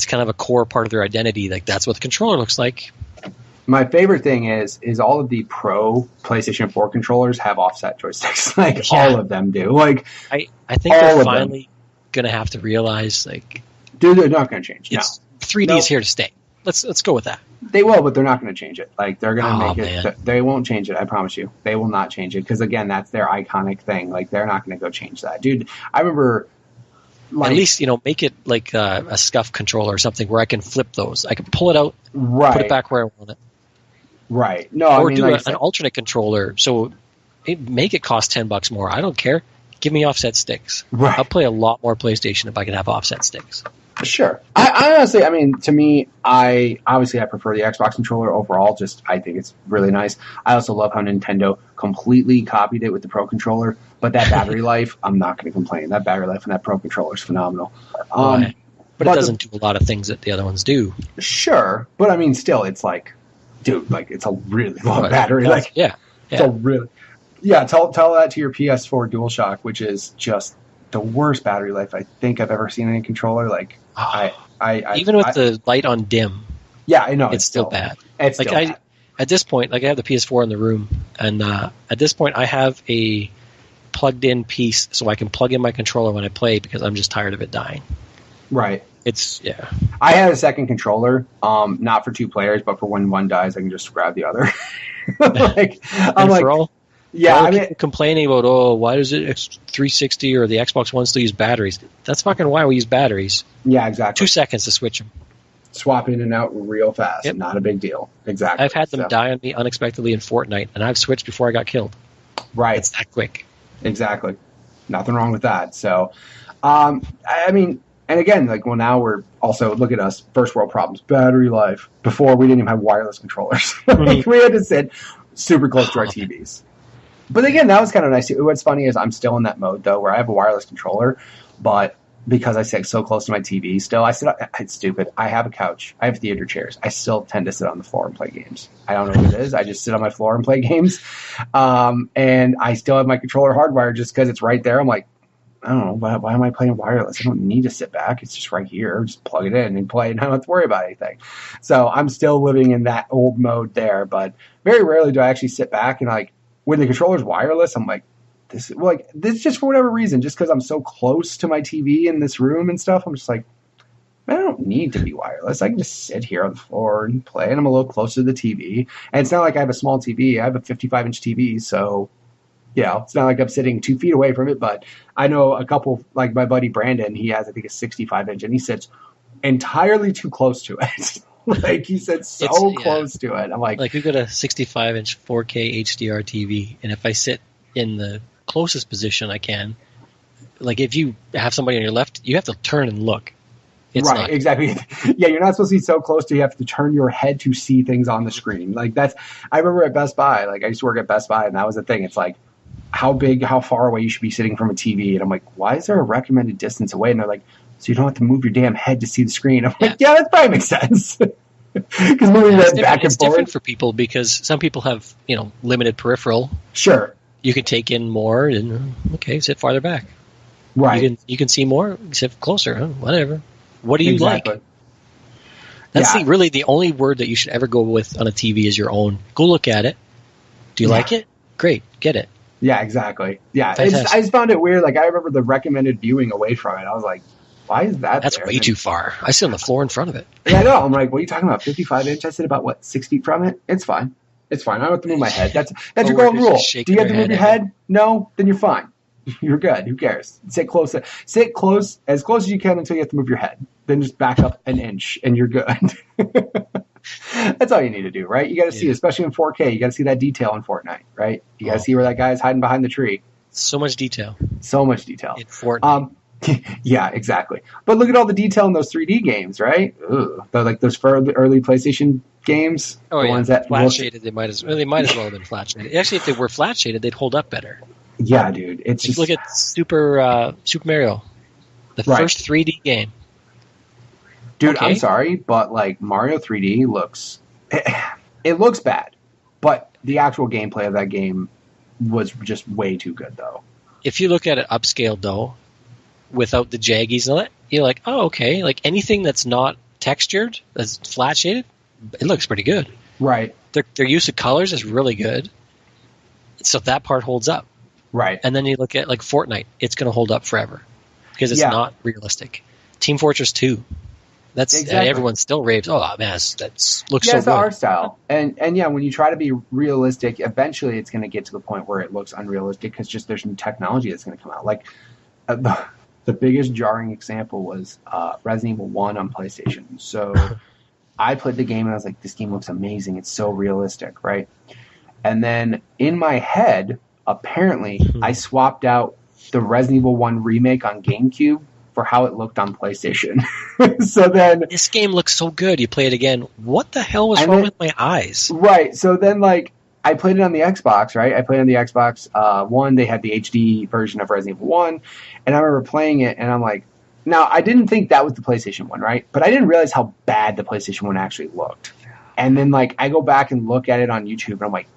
kind of a core part of their identity. Like, that's what the controller looks like. My favorite thing is all of the pro PlayStation 4 controllers have offset joysticks. Like, all of them do. Like, I think they're finally going to have to realize, like, dude, they're not going to change. 3D is here to stay. Let's go with that. They will, but they're not going to change it. Like, they're going to make it. Man. They won't change it. I promise you. They will not change it because, again, that's their iconic thing. Like, they're not going to go change that, dude. I remember. Like, at least, make it like a scuff controller or something where I can flip those. I can pull it out, right, put it back where I want it. Right. No, or I mean, do an alternate controller. So make it cost $10 more. I don't care. Give me offset sticks. Right. I'll play a lot more PlayStation if I can have offset sticks. Sure. I honestly, I mean, to me, I prefer the Xbox controller overall. Just I think it's really nice. I also love how Nintendo completely copied it with the Pro controller. But that battery life, I'm not going to complain. That battery life on that Pro controller is phenomenal. But it doesn't do a lot of things that the other ones do. Sure, but I mean, still, it's like, dude, like it's a really long battery. Like, it's a really, Tell that to your PS4 DualShock, which is just the worst battery life I think I've ever seen in a controller. Like, even with the light on dim, I know it's still bad. It's like still bad. At this point, like I have the PS4 in the room, and at this point, I have a plugged-in piece so I can plug in my controller when I play because I'm just tired of it dying. Right. I had a second controller, not for two players, but for when one dies, I can just grab the other. I mean, complaining about why does it 360 or the Xbox One still use batteries? That's fucking why we use batteries. Yeah, exactly. 2 seconds to switch them. Swap in and out real fast. Yep. Not a big deal. Exactly. I've had them die on me unexpectedly in Fortnite, and I've switched before I got killed. Right. It's that quick. Exactly. Nothing wrong with that. So, I mean, and again, like, well, now we're also, look at us, first world problems, battery life. Before, we didn't even have wireless controllers. We had to sit super close to our TVs. But again, that was kind of nice. What's funny is I'm still in that mode, though, where I have a wireless controller, but because I sit so close to my TV still, it's stupid. I have a couch. I have theater chairs. I still tend to sit on the floor and play games. I don't know what it is. I just sit on my floor and play games. And I still have my controller hardwired just because it's right there. I'm like, I don't know, why am I playing wireless? I don't need to sit back. It's just right here. Just plug it in and play, and I don't have to worry about anything. So I'm still living in that old mode there, but very rarely do I actually sit back and, like, when the controller's wireless, I'm like, this just for whatever reason, just because I'm so close to my TV in this room and stuff, I'm just like, I don't need to be wireless. I can just sit here on the floor and play, and I'm a little closer to the TV. And it's not like I have a small TV. I have a 55-inch TV, so, it's not like I'm sitting 2 feet away from it, but I know a couple, like my buddy Brandon, he has, I think, a 65-inch, and he sits entirely too close to it. Like, he sits so close to it. I'm like, we've got a 65-inch 4K HDR TV, and if I sit in the closest position I can, like if you have somebody on your left, you have to turn and look. Exactly. Yeah, you're not supposed to be so close to, you have to turn your head to see things on the screen. Like, I remember at Best Buy, like I used to work at Best Buy, and that was the thing. It's like, how far away you should be sitting from a TV. And I'm like, why is there a recommended distance away? And they're like, so you don't have to move your damn head to see the screen. I'm like, that probably makes sense. Because moving that back and forth. It's different for people because some people have, limited peripheral. Sure. You can take in more and, sit farther back. Right. You can see more, sit closer, whatever. What do you like? That's really the only word that you should ever go with on a TV is your own. Go look at it. Do you like it? Great. Get it. Yeah, exactly. Yeah. I just found it weird. Like, I remember the recommended viewing away from it. I was like, why is that? That's way too far. I sit on the floor in front of it. Yeah, I know. I'm like, what are you talking about? 55-inch? I sit about, 6 feet from it? It's fine. It's fine. I don't have to move my head. That's your golden rule. Do you have to move your head? No? Then you're fine. You're good. Who cares? Sit close, as close as you can until you have to move your head. Then just back up an inch and you're good. That's all you need to do, right? You got to see, especially in 4K, you got to see that detail in Fortnite, right? You got to see where that guy is hiding behind the tree. So much detail. In Fortnite. Yeah, exactly. But look at all the detail in those 3D games, right? Ugh. Like those early PlayStation games. Oh, the ones that flat shaded. They might as well have been flat shaded. Actually, if they were flat shaded, they'd hold up better. Yeah, dude. It's just look at Super Mario, the first 3D game. Dude, I'm sorry, but like Mario 3D looks bad, but the actual gameplay of that game was just way too good, though. If you look at it upscaled, though, without the jaggies and all that, you're like, oh, okay. Like anything that's not textured, that's flat shaded, it looks pretty good. Right. Their use of colors is really good, so that part holds up. Right. And then you look at like Fortnite, it's going to hold up forever because it's not realistic. Team Fortress 2. That's exactly. Everyone still raves. Oh man, that looks so good. It's the art style, and yeah, when you try to be realistic, eventually it's going to get to the point where it looks unrealistic because just there's new technology that's going to come out. Like the biggest jarring example was Resident Evil 1 on PlayStation. So I played the game and I was like, this game looks amazing. It's so realistic, right? And then in my head, apparently, I swapped out the Resident Evil 1 remake on GameCube for how it looked on PlayStation. So then This game looks so good. You play it again. What the hell was wrong with my eyes? Right. So then, like, I played it on the Xbox, right? I played on the Xbox One. They had the HD version of Resident Evil 1. And I remember playing it, and I'm like, now, I didn't think that was the PlayStation 1, right? But I didn't realize how bad the PlayStation 1 actually looked. And then, like, I go back and look at it on YouTube, and I'm like,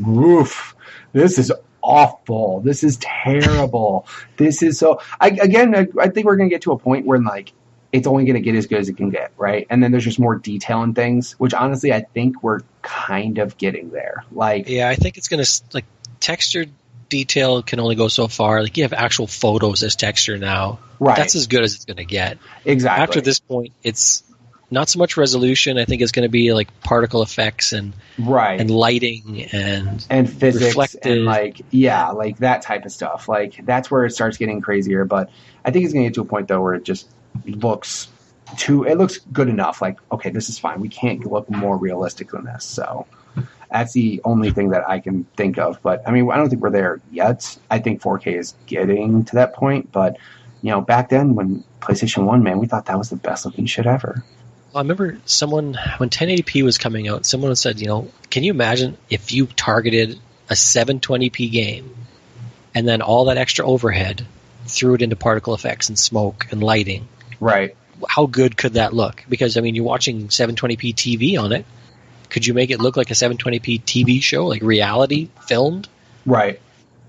oof, this is awful. This is terrible. This is so... I think we're going to get to a point where, like, it's only going to get as good as it can get, right? And then there's just more detail in things, which, honestly, I think we're kind of getting there. Like, yeah, I think it's going to... Like, textured detail can only go so far. Like, you have actual photos as texture now. Right. That's as good as it's going to get. Exactly. After this point, it's not so much resolution. I think it's going to be like particle effects and lighting and physics reflective. And like that type of stuff. Like, that's where it starts getting crazier. But I think it's going to get to a point though where it just looks good enough. Like, okay, this is fine. We can't look more realistic than this. So that's the only thing that I can think of. But I mean, I don't think we're there yet. I think 4K is getting to that point. But you know, back then when PlayStation 1, man, we thought that was the best looking shit ever. Well, I remember when 1080p was coming out, someone said, you know, can you imagine if you targeted a 720p game and then all that extra overhead threw it into particle effects and smoke and lighting? Right. How good could that look? Because, I mean, you're watching 720p TV on it. Could you make it look like a 720p TV show, like reality filmed? Right.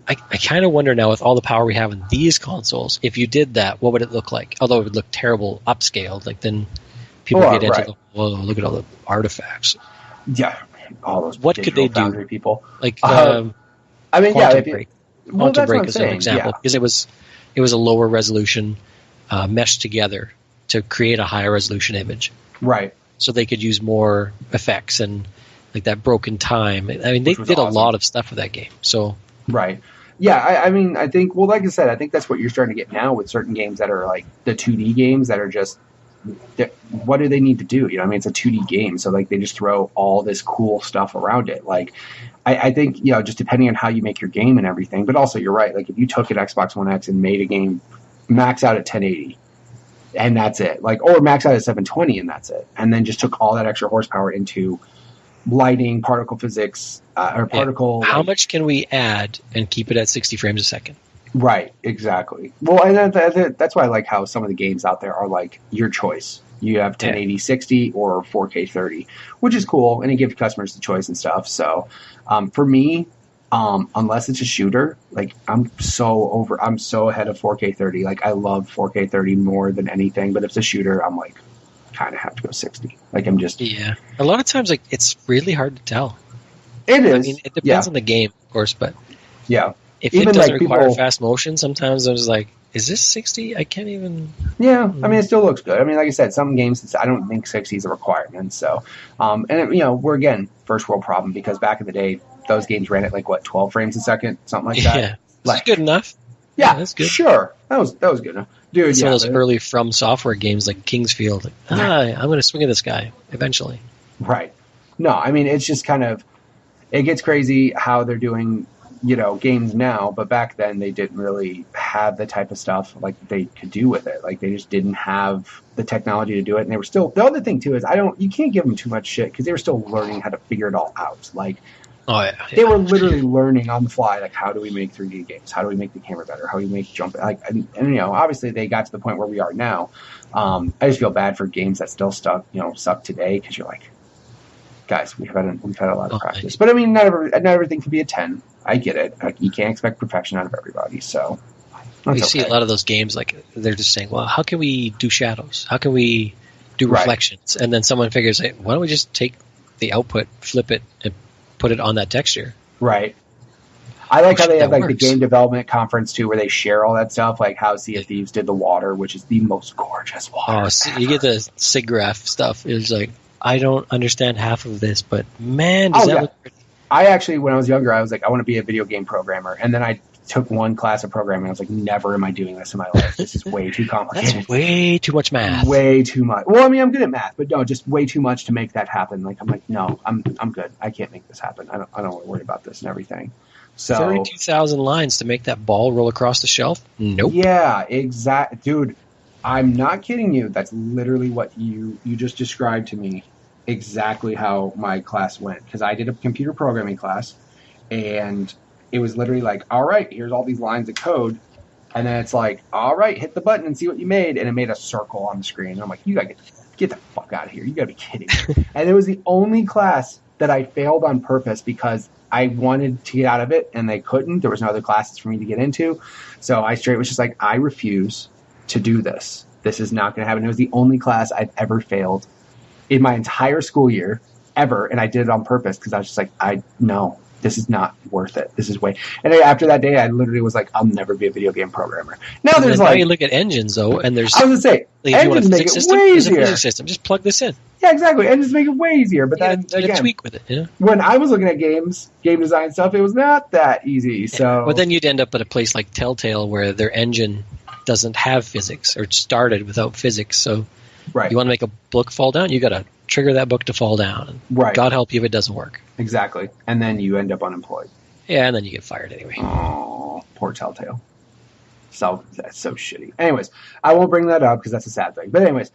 I kind of wonder now, with all the power we have in these consoles, if you did that, what would it look like? Although it would look terrible upscaled. Like, then people get into the, oh, look at all the artifacts. Yeah, all those. What could they do? People like, I mean, Quantum Break. Quantum Break is an saying. example because it was a lower resolution meshed together to create a higher resolution image. Right. So they could use more effects and like that broken time. I mean, they did awesome. A lot of stuff with that game. So right. Yeah, I mean, I think, well, like I said, I think that's what you're starting to get now with certain games that are like the 2D games that are just, what do they need to do? You know, I mean, it's a 2D game, so like they just throw all this cool stuff around it. Like, I think, you know, just depending on how you make your game and everything, but also you're right. Like, if you took an Xbox One X and made a game max out at 1080 and that's it, like, or max out at 720 and that's it, and then just took all that extra horsepower into lighting, particle physics, or particle. How much can we add and keep it at 60 frames a second? Right, exactly. Well, and that's why I like how some of the games out there are like your choice. You have 1080 60 or 4K 30, which is cool, and it gives customers the choice and stuff. So, for me, unless it's a shooter, like I'm so ahead of 4K 30. Like, I love 4K 30 more than anything, but if it's a shooter, I'm like, kind of have to go 60. Like, I'm just a lot of times, like, it's really hard to tell. It is. I mean, it depends on the game, of course, but if even it doesn't like require fast motion, sometimes I'm just like, is this 60? I can't even. Yeah, I mean, it still looks good. I mean, like I said, some games, I don't think 60 is a requirement. So, and you know, we're again first world problem because back in the day, those games ran at like what 12 frames a second, something like that. Yeah, like, that's good enough. Yeah, that's good. Sure, that was good enough, dude. Some of those early From Software games like Kingsfield. Like, I'm going to swing at this guy eventually. Right. No, I mean, it's just kind of, it gets crazy how they're doing, you know, games now, but back then they didn't really have the type of stuff like they could do with it. Like, they just didn't have the technology to do it, and they were still. The other thing too is you can't give them too much shit because they were still learning how to figure it all out. Like, they were literally learning on the fly. Like, how do we make 3D games? How do we make the camera better? How do we make jump? Like, and you know, obviously they got to the point where we are now. I just feel bad for games that still suck today because you're like, guys, we've had a lot of practice. But I mean, not everything can be a 10. I get it. Like, you can't expect perfection out of everybody. So you see a lot of those games, like, they're just saying, well, how can we do shadows? How can we do reflections? And then someone figures, hey, why don't we just take the output, flip it, and put it on that texture? Right. I like how they have like the game development conference too, where they share all that stuff, like how Sea of Thieves did the water, which is the most gorgeous water. Oh, you get the SIGGRAPH stuff. It's like, I don't understand half of this, but man, does that look pretty. I actually, when I was younger, I was like, I want to be a video game programmer. And then I took one class of programming. I was like, never am I doing this in my life. This is way too complicated. That's way too much math. Way too much. Well, I mean, I'm good at math, but no, just way too much to make that happen. Like, I'm like, no, I'm good. I can't make this happen. I don't want to worry about this and everything. So 32,000 lines to make that ball roll across the shelf? Nope. Yeah, exact, dude. I'm not kidding you. That's literally what you just described to me. Exactly how my class went, because I did a computer programming class, and it was literally like, all right, here's all these lines of code, and then it's like, all right, hit the button and see what you made, and it made a circle on the screen. And I'm like, you gotta get the fuck out of here. You gotta be kidding me. And it was the only class that I failed on purpose because I wanted to get out of it and they couldn't. There was no other classes for me to get into. So I straight was just like, I refuse to do this. This is not going to happen. It was the only class I've ever failed in my entire school year ever. And I did it on purpose because I was just like, no, this is not worth it. This is way. And after that day, I literally was like, I'll never be a video game programmer. Now there's like, now you look at engines though, and there's, I was going to say, like, engines make it way easier. There's a system. Just plug this in. Yeah, exactly. And just make it way easier. But then again, tweak with it. You know? When I was looking at game design stuff, it was not that easy. So, but then you'd end up at a place like Telltale where their engine doesn't have physics, or it started without physics. So, right. You want to make a book fall down, you got to trigger that book to fall down. And right. God help you if it doesn't work. Exactly. And then you end up unemployed. Yeah, and then you get fired anyway. Oh, poor Telltale. So that's so shitty. Anyways, I won't bring that up because that's a sad thing. But anyways.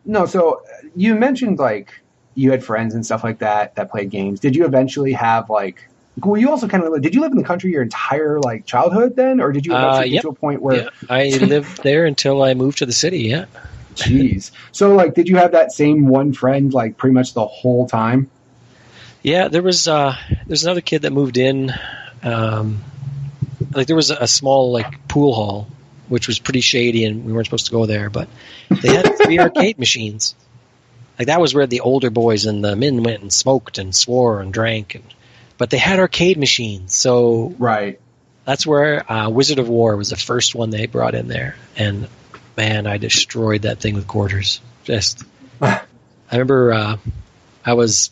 No, so you mentioned like you had friends and stuff like that played games. Did you eventually have like, well, you also kind of, did you live in the country your entire like childhood then? Or did you eventually get to a point where? Yeah, I lived there until I moved to the city. Yeah. Jeez. So like, did you have that same one friend like pretty much the whole time? Yeah, there's another kid that moved in, like there was a small like pool hall, which was pretty shady, and we weren't supposed to go there. But they had 3 arcade machines. Like that was where the older boys and the men went and smoked and swore and drank. But they had arcade machines, so right. That's where Wizard of War was the first one they brought in there. And man, I destroyed that thing with quarters. Just, I remember I was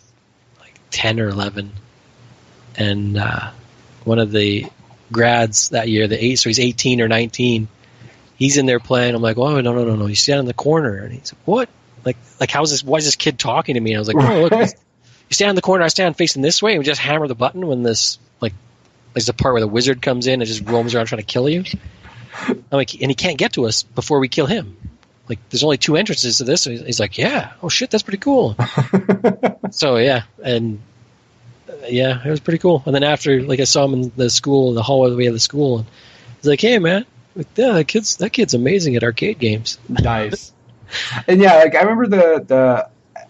like 10 or 11, and one of the grads that year, so he's 18 or 19. He's in there playing. I'm like, oh, no. You stand in the corner. And he's like, what? Like why is this kid talking to me? And I was like, oh, look, you stand in the corner, I stand facing this way, and we just hammer the button when this, like, there's the part where the wizard comes in and just roams around trying to kill you. I'm like, and he can't get to us before we kill him. Like, there's only 2 entrances to this. So he's like, yeah, oh shit, that's pretty cool. So, yeah, and yeah, it was pretty cool. And then after, like, I saw him in the school, in the hallway of the school, and he's like, hey, man, like, yeah, that kid's amazing at arcade games. Nice. And yeah, like I remember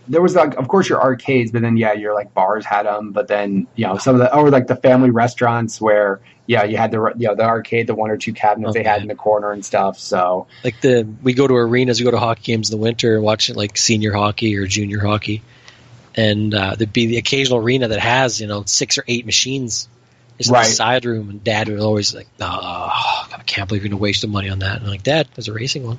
there was like, of course, your arcades, but then your like bars had them. But then some of or like the family restaurants where you had the arcade, the 1 or 2 cabinets they had in the corner and stuff. So like we go to arenas, we go to hockey games in the winter and watch it, like senior hockey or junior hockey, and there'd be the occasional arena that has 6 or 8 machines. It's in the side room, and Dad would always like, oh, I can't believe you're going to waste the money on that. And I'm like, Dad, there's a racing one.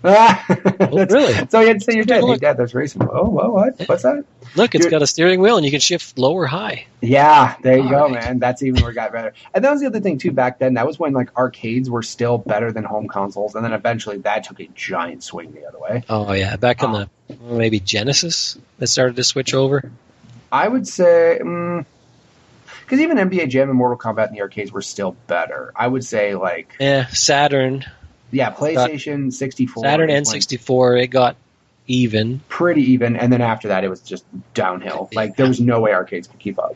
Oh, really? So you had to say your dad, hey, Dad, there's racing. Oh, well, what? What's that? Look, it's got a steering wheel, and you can shift low or high. Yeah, there you go, man. That's even where it got better. And that was the other thing, too, back then. That was when, like, arcades were still better than home consoles, and then eventually that took a giant swing the other way. Oh, yeah. Back in the, maybe Genesis, that started to switch over? I would say, because even NBA Jam and Mortal Kombat in the arcades were still better. I would say, like... Yeah, Saturn... Yeah, PlayStation 64. Saturn N64, it got even. Pretty even, and then after that, it was just downhill. Like, there was no way arcades could keep up.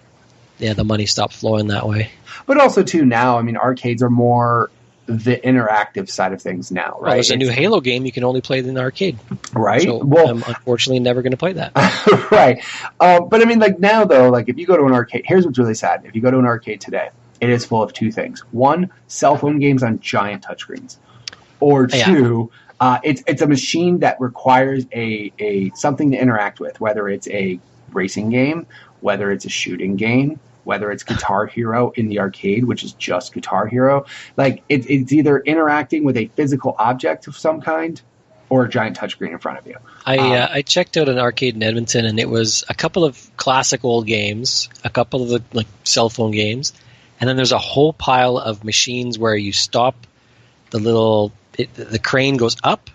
Yeah, the money stopped flowing that way. But also, too, now, I mean, arcades are more the interactive side of things now, right? Well, there's a new Halo game you can only play in the arcade. Right. So I'm unfortunately never going to play that. Right. But, I mean, like, now, though, like, if you go to an arcade, here's what's really sad. If you go to an arcade today, it is full of 2 things. 1, cell phone games on giant touchscreens. Or 2, it's a machine that requires a something to interact with, whether it's a racing game, whether it's a shooting game, whether it's Guitar Hero in the arcade, which is just Guitar Hero. Like, it's either interacting with a physical object of some kind or a giant touchscreen in front of you. I checked out an arcade in Edmonton, and it was a couple of classic old games, a couple of the like cell phone games, and then there's a whole pile of machines where you stop the crane goes up,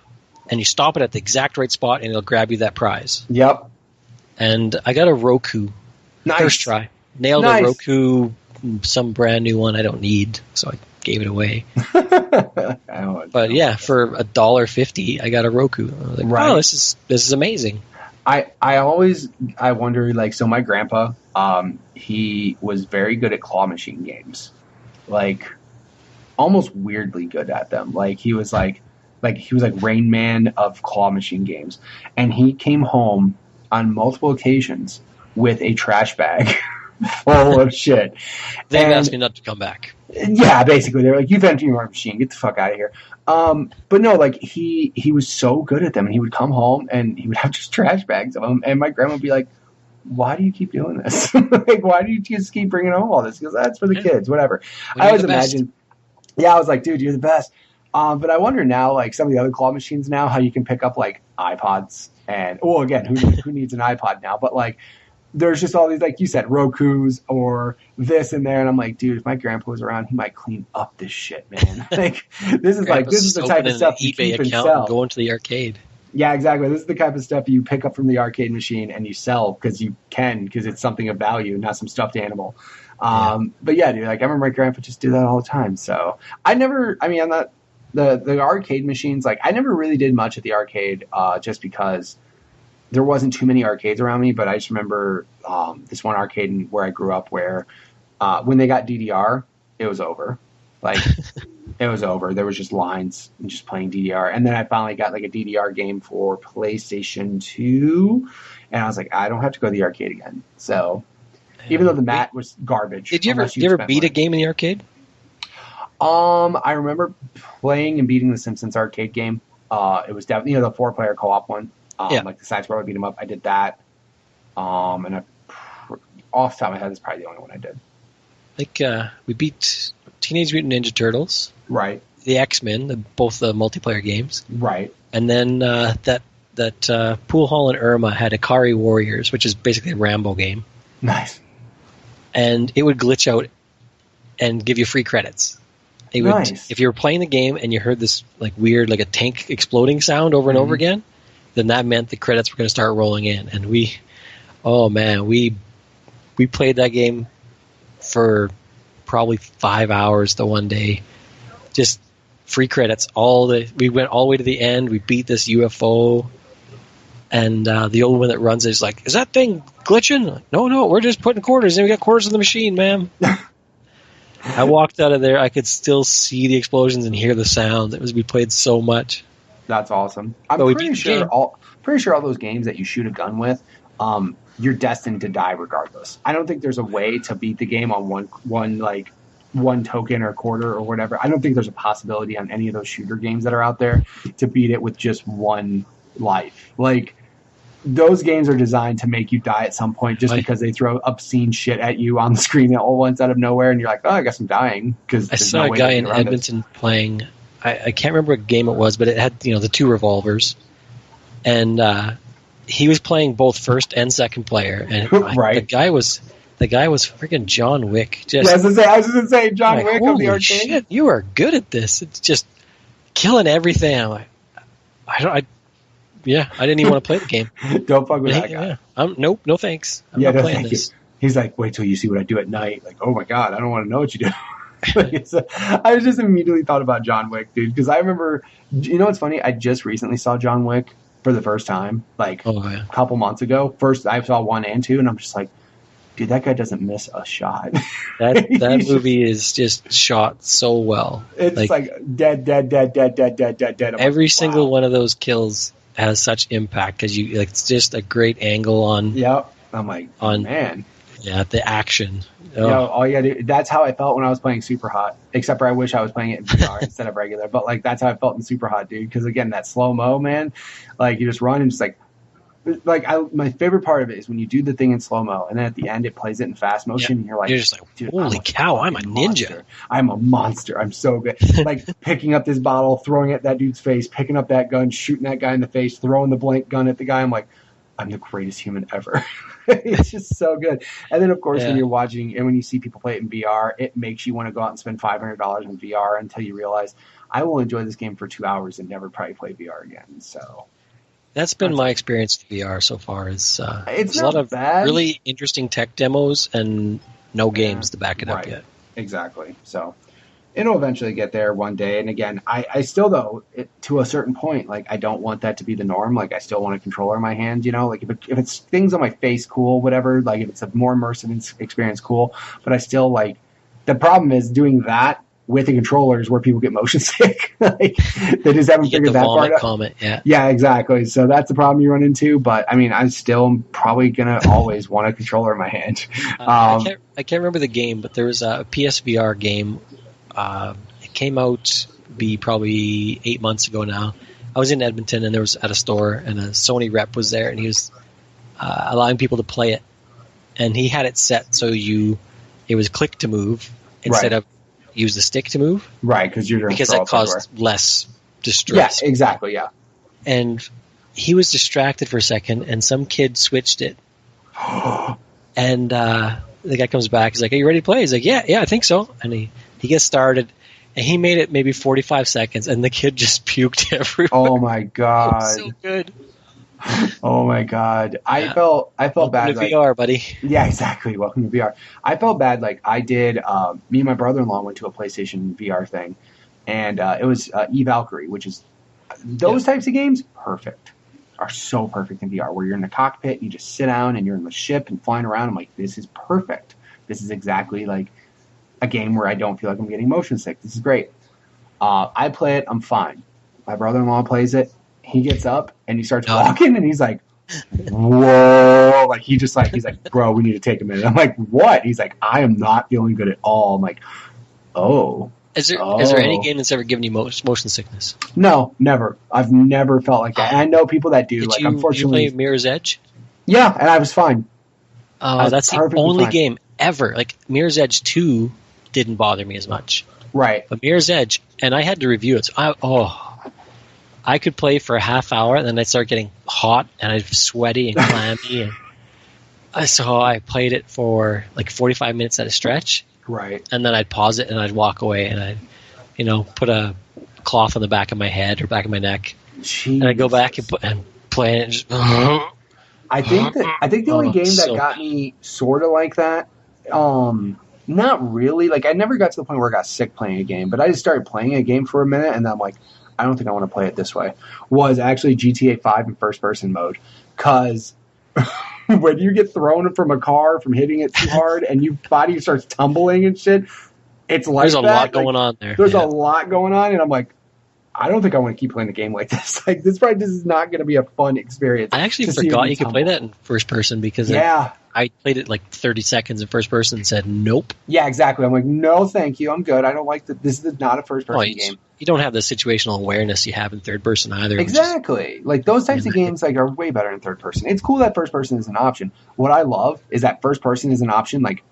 and you stop it at the exact right spot, and it'll grab you that prize. Yep. And I got a Roku. Nice. First try. Nailed a Roku some brand new one I don't need, so I gave it away. But yeah, for $1.50, I got a Roku. I was like, Right. oh, this is amazing. I wonder, like, so my grandpa, he was very good at claw machine games, like almost weirdly good at them. Like he was like Rain Man of claw machine games, and he came home on multiple occasions with a trash bag full of shit. They've asked me not to come back. Yeah, basically they're like, "You've emptied your machine, get the fuck out of here." But no, like he was so good at them, and he would come home and he would have just trash bags of them, and my grandma would be like, "Why do you keep doing this? Like, why do you just keep bringing home all this? Because that's for the kids, whatever." I always imagine. Yeah, I was like, "Dude, you're the best." But I wonder now, like some of the other claw machines now, how you can pick up like iPods and again, who needs an iPod now? But like, there's just all these, like you said, Rokus or this and there, and I'm like, dude, if my grandpa was around, he might clean up this shit, man. Like, this is the type of stuff you keep and sell. And go into the arcade. Yeah, exactly. This is the type of stuff you pick up from the arcade machine and you sell because it's something of value, not some stuffed animal. But yeah, dude, like I remember my grandpa just do that all the time. So I'm not the arcade machines. Like I never really did much at the arcade, just because there wasn't too many arcades around me. But I just remember this one arcade where I grew up where when they got DDR, it was over. Like it was over. There was just lines and just playing DDR. And then I finally got like a DDR game for PlayStation 2, and I was like, I don't have to go to the arcade again. So even though the mat was garbage. Did you ever beat a game in the arcade? I remember playing and beating the Simpsons arcade game. It was definitely the 4-player co-op one. Like the side scroller beat 'em up. I did that. And off the top of my head, that's probably the only one I did. Like we beat Teenage Mutant Ninja Turtles, right? The X-Men, both the multiplayer games, right? And then that Pool Hall and Irma had Ikari Warriors, which is basically a Rambo game. Nice. And it would glitch out and give you free credits. It would, nice. If you were playing the game and you heard this like weird, like a tank exploding sound over and over again, then that meant the credits were going to start rolling in. And we played that game for probably 5 hours the one day, just free credits. We went all the way to the end. We beat this UFO, and the old one that runs it is like, "Is that thing glitching?" Like, no, we're just putting quarters in. We got quarters in the machine, ma'am. I walked out of there. I could still see the explosions and hear the sound. We played so much. That's awesome. I'm pretty sure all those games that you shoot a gun with, you're destined to die regardless. I don't think there's a way to beat the game on one token or quarter or whatever. I don't think there's a possibility on any of those shooter games that are out there to beat it with just one life. Like, those games are designed to make you die at some point just because they throw obscene shit at you on the screen all once out of nowhere, and you're like, oh, I guess I'm dying. Because I saw a guy in Edmonton playing, I can't remember what game it was, but it had the 2 revolvers, and he was playing both first and second player, and right. the guy was freaking John Wick. I was just gonna say John Wick of the arcade. Shit, you are good at this. It's just killing everything. I'm like, I didn't even want to play the game. Don't fuck with that guy. Nope, no thanks. I'm not playing this. He's like, wait till you see what I do at night. Like, oh my god, I don't want to know what you do. So I just immediately thought about John Wick, dude, because I remember. You know what's funny? I just recently saw John Wick for the first time, like a couple months ago. First, I saw 1 and 2, and I'm just like, dude, that guy doesn't miss a shot. That movie is just shot so well. It's like dead. Every single one of those kills has such impact because it's just a great angle on. Yep. I'm like, man. Yeah, the action. All you gotta do. That's how I felt when I was playing Super Hot. Except for I wish I was playing it in VR instead of regular. But that's how I felt in Super Hot, dude. Because again, that slow mo, man. Like you just run and just my favorite part of it is when you do the thing in slow mo, and then at the end it plays it in fast motion, and you're just like, dude, holy cow, I'm a ninja. I'm a monster. I'm so good. Like picking up this bottle, throwing it at that dude's face, picking up that gun, shooting that guy in the face, throwing the blank gun at the guy. I'm like, I'm the greatest human ever. It's just so good. And then, of course, when you're watching and when you see people play it in VR, it makes you want to go out and spend $500 in VR until you realize I will enjoy this game for 2 hours and never probably play VR again. So that's been my experience with VR so far. It's a lot of really interesting tech demos and no games to back it up right. yet. Exactly. So it'll eventually get there one day. And again, I still, though, to a certain point, like, I don't want that to be the norm. Like, I still want a controller in my hand, you know? Like, if it's things on my face, cool, whatever. Like, if it's a more immersive experience, cool. But I still, like, the problem is doing that with a controller is where people get motion sick. Like, they just haven't figured that part out. Comment, yeah. Yeah, exactly. So that's the problem you run into. But, I mean, I still am probably going to always want a controller in my hand. I can't remember the game, but there was a PSVR game. It came out probably 8 months ago now. I was in Edmonton, and there was at a store, and a Sony rep was there, and he was allowing people to play it. And he had it set so it was click to move instead of use the stick to move. Right, because that caused less distress. Yeah, exactly, yeah. And he was distracted for a second, and some kid switched it. And the guy comes back. He's like, "Are you ready to play?" He's like, "Yeah, I think so." And he gets started, and he made it maybe 45 seconds, and the kid just puked everywhere. Oh my god! So good. Oh my god! I felt Welcome bad. To VR, buddy. Yeah, exactly. Welcome to VR. I felt bad. Like, I did. Me and my brother-in-law went to a PlayStation VR thing, and it was E-Valkyrie, which is those types of games. Are so perfect in VR. Where you're in the cockpit, you just sit down, and you're in the ship and flying around. I'm like, this is perfect. This is exactly like a game where I don't feel like I'm getting motion sick. This is great. I play it. I'm fine. My brother-in-law plays it. He gets up and he starts walking, and he's like, whoa. Like, he's like, bro, we need to take a minute. I'm like, what? He's like, I am not feeling good at all. I'm like, oh. Is there any game that's ever given you motion sickness? No, never. I've never felt like that. And I know people that do. Unfortunately, did you play Mirror's Edge? Yeah, and I was fine. That's the only game ever. Like, Mirror's Edge 2 didn't bother me as much. Right. But Mirror's Edge, and I had to review it. So I could play for a half hour, and then I'd start getting hot, and I'd be sweaty and clammy. So I played it for like 45 minutes at a stretch. Right. And then I'd pause it, and I'd walk away, and I'd, put a cloth on the back of my head or back of my neck. Jesus. And I'd go back and play it. And just, I think the only game that got me sort of like that, not really. Like, I never got to the point where I got sick playing a game, but I just started playing a game for a minute, and then I'm like, I don't think I want to play it this way, was actually GTA 5 in first-person mode. Because when you get thrown from a car from hitting it too hard and your body starts tumbling and shit, it's like there's a lot going on there. There's a lot going on, and I'm like, I don't think I want to keep playing the game like this. Like, this is not going to be a fun experience. I actually forgot you could play that in first person because I played it like 30 seconds in first person and said, nope. Yeah, exactly. I'm like, no, thank you. I'm good. I don't like that. This is not a first person game. You don't have the situational awareness you have in third person either. Exactly. Like, those types of games are way better in third person. It's cool that first person is an option. What I love is that first person is an option, like,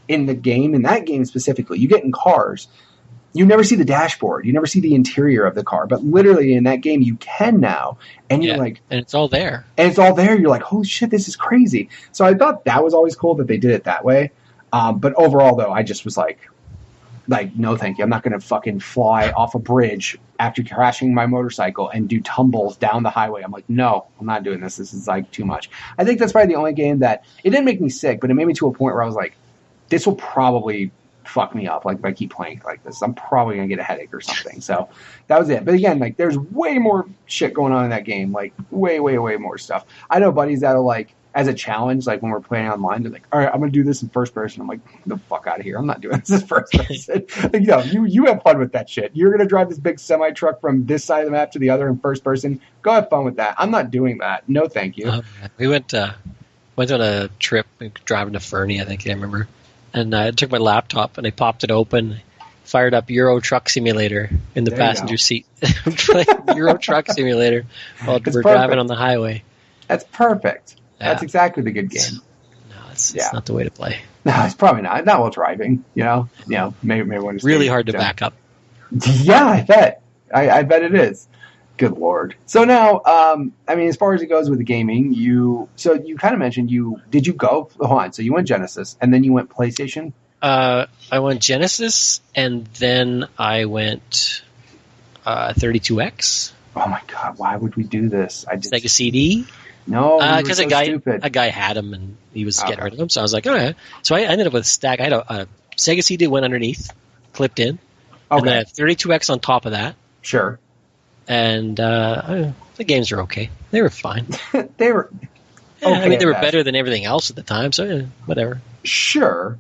in the game, in that game specifically. You get in cars, you never see the dashboard. You never see the interior of the car. But literally in that game, you can now. And you're like... And it's all there. You're like, holy shit, this is crazy. So I thought that was always cool that they did it that way. But overall, though, I just was like, no, thank you. I'm not going to fucking fly off a bridge after crashing my motorcycle and do tumbles down the highway. I'm like, no, I'm not doing this. This is, like, too much. I think that's probably the only game that... It didn't make me sick, but it made me to a point where I was like, this will probably... fuck me up. Like, if I keep playing like this, I'm probably gonna get a headache or something. So that was it. But again, like, there's way more shit going on in that game. Like, way more stuff. I know buddies that'll, like, as a challenge, like when we're playing online, they're like, all right, I'm gonna do this in first person. I'm like, get the fuck out of here. I'm not doing this in first person. Like, you have fun with that shit. You're gonna drive this big semi truck from this side of the map to the other in first person. Go have fun with that. I'm not doing that. No, thank you. We went on a trip driving to Fernie, I think I remember. And I took my laptop and I popped it open, fired up Euro Truck Simulator in the passenger seat. Playing Euro Truck Simulator while we're driving on the highway. That's perfect. Yeah. That's exactly the good game. No, it's not the way to play. No, it's probably not. Not while driving, maybe when it's really hard to back up. Yeah, I bet. I bet it is. Good Lord. So now, as far as it goes with the gaming, you kind of mentioned did you go, hold on, so you went Genesis, and then you went PlayStation? I went Genesis, and then I went 32X. Oh my God, why would we do this? Sega CD. No, you were because so stupid. a guy had him and he was getting rid of them. So I was like, okay. So I ended up with a stack. I had a Sega CD went underneath, clipped in, and then I had 32X on top of that. Sure. And the games were okay. They were fine. They were. Yeah, I mean, they were better than everything else at the time. So whatever. Sure.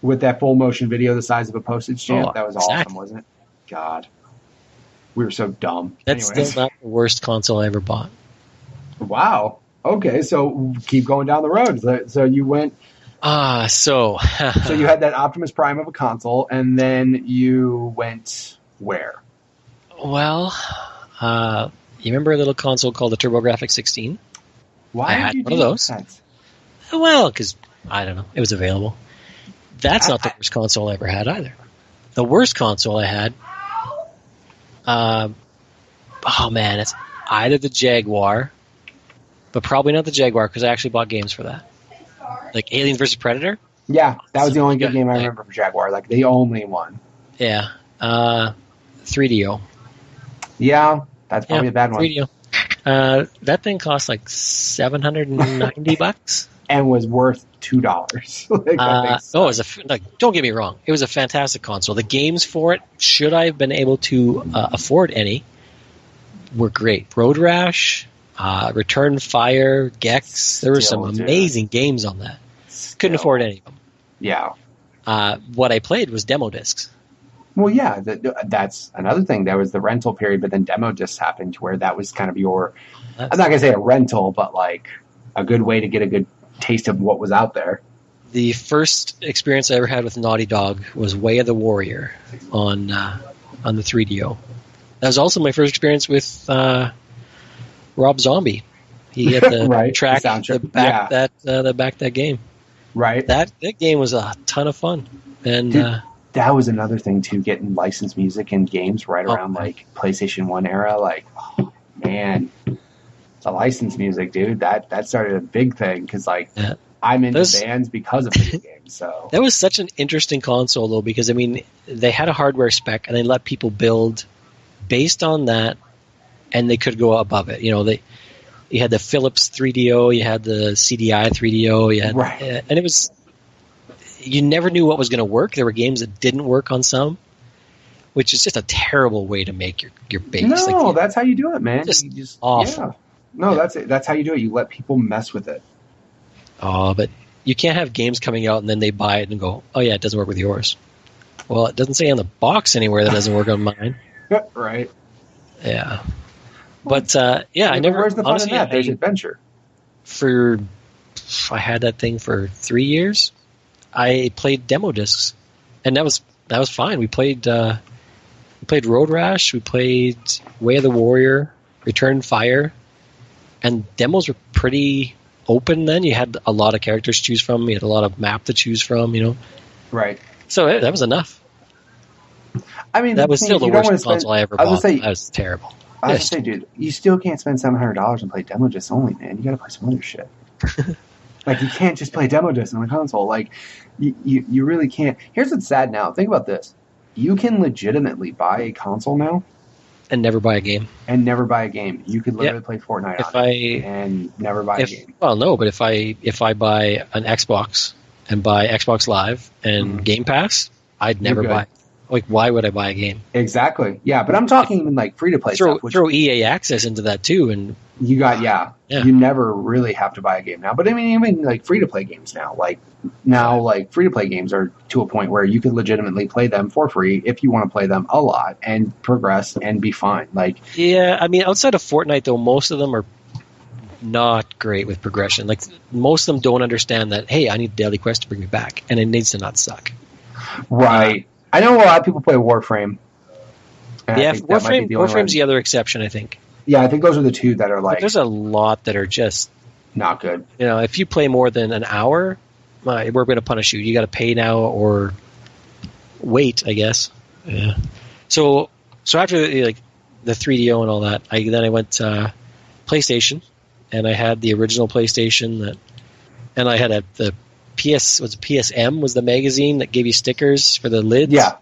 With that full motion video the size of a postage stamp, that was exactly. awesome, wasn't it? God, we were so dumb. That's Anyways. still not the worst console I ever bought. Wow. Okay, so keep going down the road. So you went. So you had that Optimus Prime of a console, and then you went where? Well, you remember a little console called the TurboGrafx 16? Why I had one of those. That? Well, because I don't know, it was available. That's not the worst console I ever had either. The worst console I had, it's either the Jaguar, but probably not the Jaguar because I actually bought games for that, like Aliens vs Predator. Yeah, that was the only good game I remember for Jaguar. Like the only one. Yeah, 3DO. Yeah, that's probably a bad one. 3DO. That thing cost like $790. And was worth $2. Don't get me wrong. It was a fantastic console. The games for it, should I have been able to afford any, were great. Road Rash, Return Fire, Gex. There were some amazing games on that. Couldn't afford any of them. Yeah. What I played was demo discs. Well, yeah, that's another thing. There was the rental period, but then demo discs happened to where that was kind of your, I'm not going to say a rental, but like a good way to get a good taste of what was out there. The first experience I ever had with Naughty Dog was Way of the Warrior on the 3DO. That was also my first experience with Rob Zombie. He had the track that backed that game. Right. That game was a ton of fun. And dude, that was another thing too, getting licensed music in games right around like PlayStation 1 era. Like, oh, man. The licensed music, dude, that started a big thing because I'm into bands because of video games. So that was such an interesting console though, because I mean they had a hardware spec and they let people build based on that, and they could go above it. You know, you had the Philips 3DO, you had the CDI 3DO, you had and it was, you never knew what was going to work. There were games that didn't work on some, which is just a terrible way to make your base. No, that's how you do it, man. Just awful. Yeah. No, that's it. That's how you do it. You let people mess with it. Oh, but you can't have games coming out and then they buy it and go, oh yeah, it doesn't work with yours. Well, it doesn't say on the box anywhere that doesn't work on mine. Right. Yeah. But I never. Where's the fun in that? There's adventure. I had that thing for 3 years. I played demo discs, and that was fine. We played Road Rash. We played Way of the Warrior, Return Fire. And demos were pretty open then. You had a lot of characters to choose from. You had a lot of map to choose from, you know. Right. So that was enough. I mean, that was still the worst console I ever bought. That was terrible. I was going to say, dude, you still can't spend $700 and play demo discs only, man. You got to play some other shit. Like, you can't just play demo discs on a console. Like, you really can't. Here's what's sad now. Think about this. You can legitimately buy a console now and never buy a game. You could literally play Fortnite on it and never buy a game. Well, no, but if I buy an Xbox and buy Xbox Live and Game Pass, I'd never buy. Like, why would I buy a game? Exactly. Yeah, but I'm talking even like free to play stuff. Throw EA Access into that too, and you got you never really have to buy a game now. But I mean, even like free to play games now, like free to play games are to a point where you can legitimately play them for free if you want to play them a lot and progress and be fine. Like, yeah, I mean, outside of Fortnite though, most of them are not great with progression. Like, most of them don't understand that, hey, I need daily quest to bring me back, and it needs to not suck. Right. I know a lot of people play Warframe. Yeah, Warframe's the other exception, I think. Yeah, I think those are the two that are like... But there's a lot that are just... not good. You know, if you play more than an hour, we're going to punish you. You got to pay now or wait, I guess. Yeah. So after the 3DO and all that, I went to PlayStation, and I had the original PlayStation and I had the PSM was the magazine that gave you stickers for the lids. Yeah.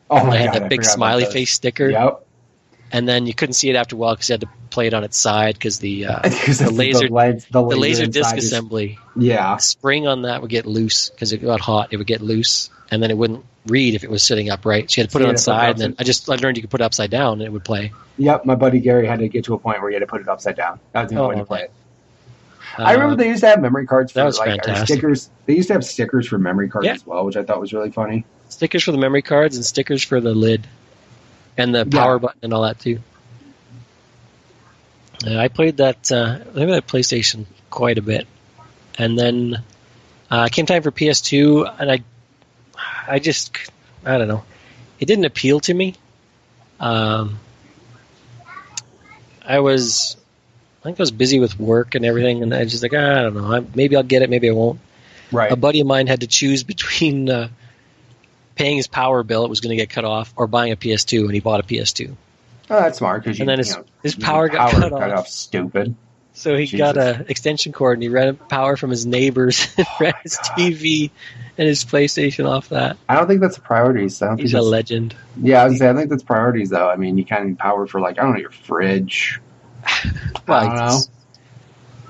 Oh my God. I had that big smiley face sticker. Yep. and then you couldn't see it after a while because you had to play it on its side because the the laser disc inside assembly, yeah, the spring on that would get loose because it got hot. It would get loose, and then it wouldn't read if it was sitting upright. So you had to put it on its side, and then I learned you could put it upside down, and it would play. Yep, my buddy Gary had to get to a point where he had to put it upside down. That was the only way to play it. I remember they used to have memory cards for like or stickers. They used to have stickers for memory cards as well, which I thought was really funny. Stickers for the memory cards and stickers for the lid and the power button and all that too. I played that PlayStation quite a bit, and then came time for PS2, and I don't know, it didn't appeal to me. I think I was busy with work and everything, and I was just like, I don't know, maybe I'll get it, maybe I won't. Right. A buddy of mine had to choose between paying his power bill, it was going to get cut off, or buying a PS2, and he bought a PS2 Oh, that's smart because his power got cut off. Stupid. So he got an extension cord and he ran power from his neighbors and ran his TV and his PlayStation off that. I don't think that's priorities. He's a legend. Yeah, I was gonna say I think that's priorities though. I mean, you kind of need power for like I don't know your fridge. Well, I don't know.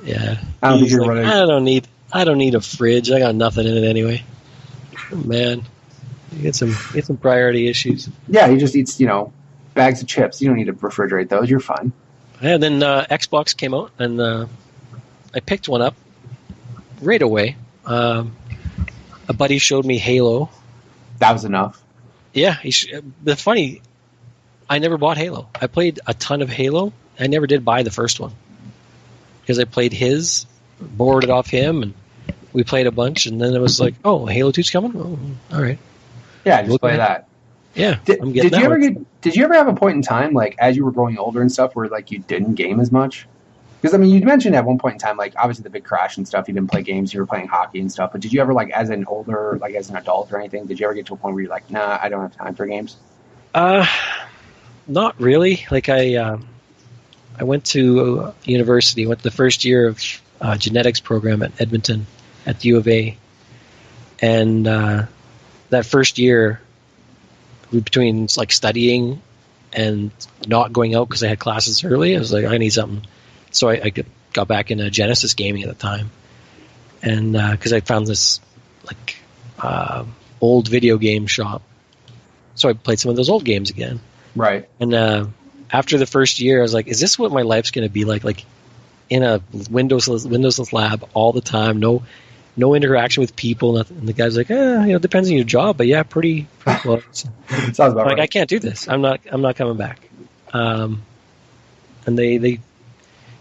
Yeah. I don't think you're running. I don't need a fridge. I got nothing in it anyway. Oh, man, you get some priority issues. Yeah, he just eats bags of chips. You don't need to refrigerate those. You're fine. Yeah, then Xbox came out, and I picked one up right away. A buddy showed me Halo. That was enough. Yeah, I never bought Halo. I played a ton of Halo. I never did buy the first one because I played his, borrowed it off him, and we played a bunch. And then it was like, oh, Halo 2's coming? Oh, all right. Yeah, just play that. Yeah, did you ever have a point in time, like as you were growing older and stuff, where like you didn't game as much? Because I mean, you mentioned at one point in time, like obviously the big crash and stuff, you didn't play games, you were playing hockey and stuff. But did you ever, like as an adult or anything, did you ever get to a point where you're like, nah, I don't have time for games? Not really. Like I went to university. Went the first year of genetics program at Edmonton at the U of A, and that first year, between like studying and not going out because I had classes early, I was like, I need something. So I got back into Genesis gaming at the time, and because I found this like old video game shop, so I played some of those old games again. Right. And after the first year, I was like, is this what my life's going to be like? Like in a Windowsless lab all the time, no interaction with people, nothing. And the guy's like, depends on your job, but yeah, pretty close. Sounds about right. I can't do this. I'm not coming back. And they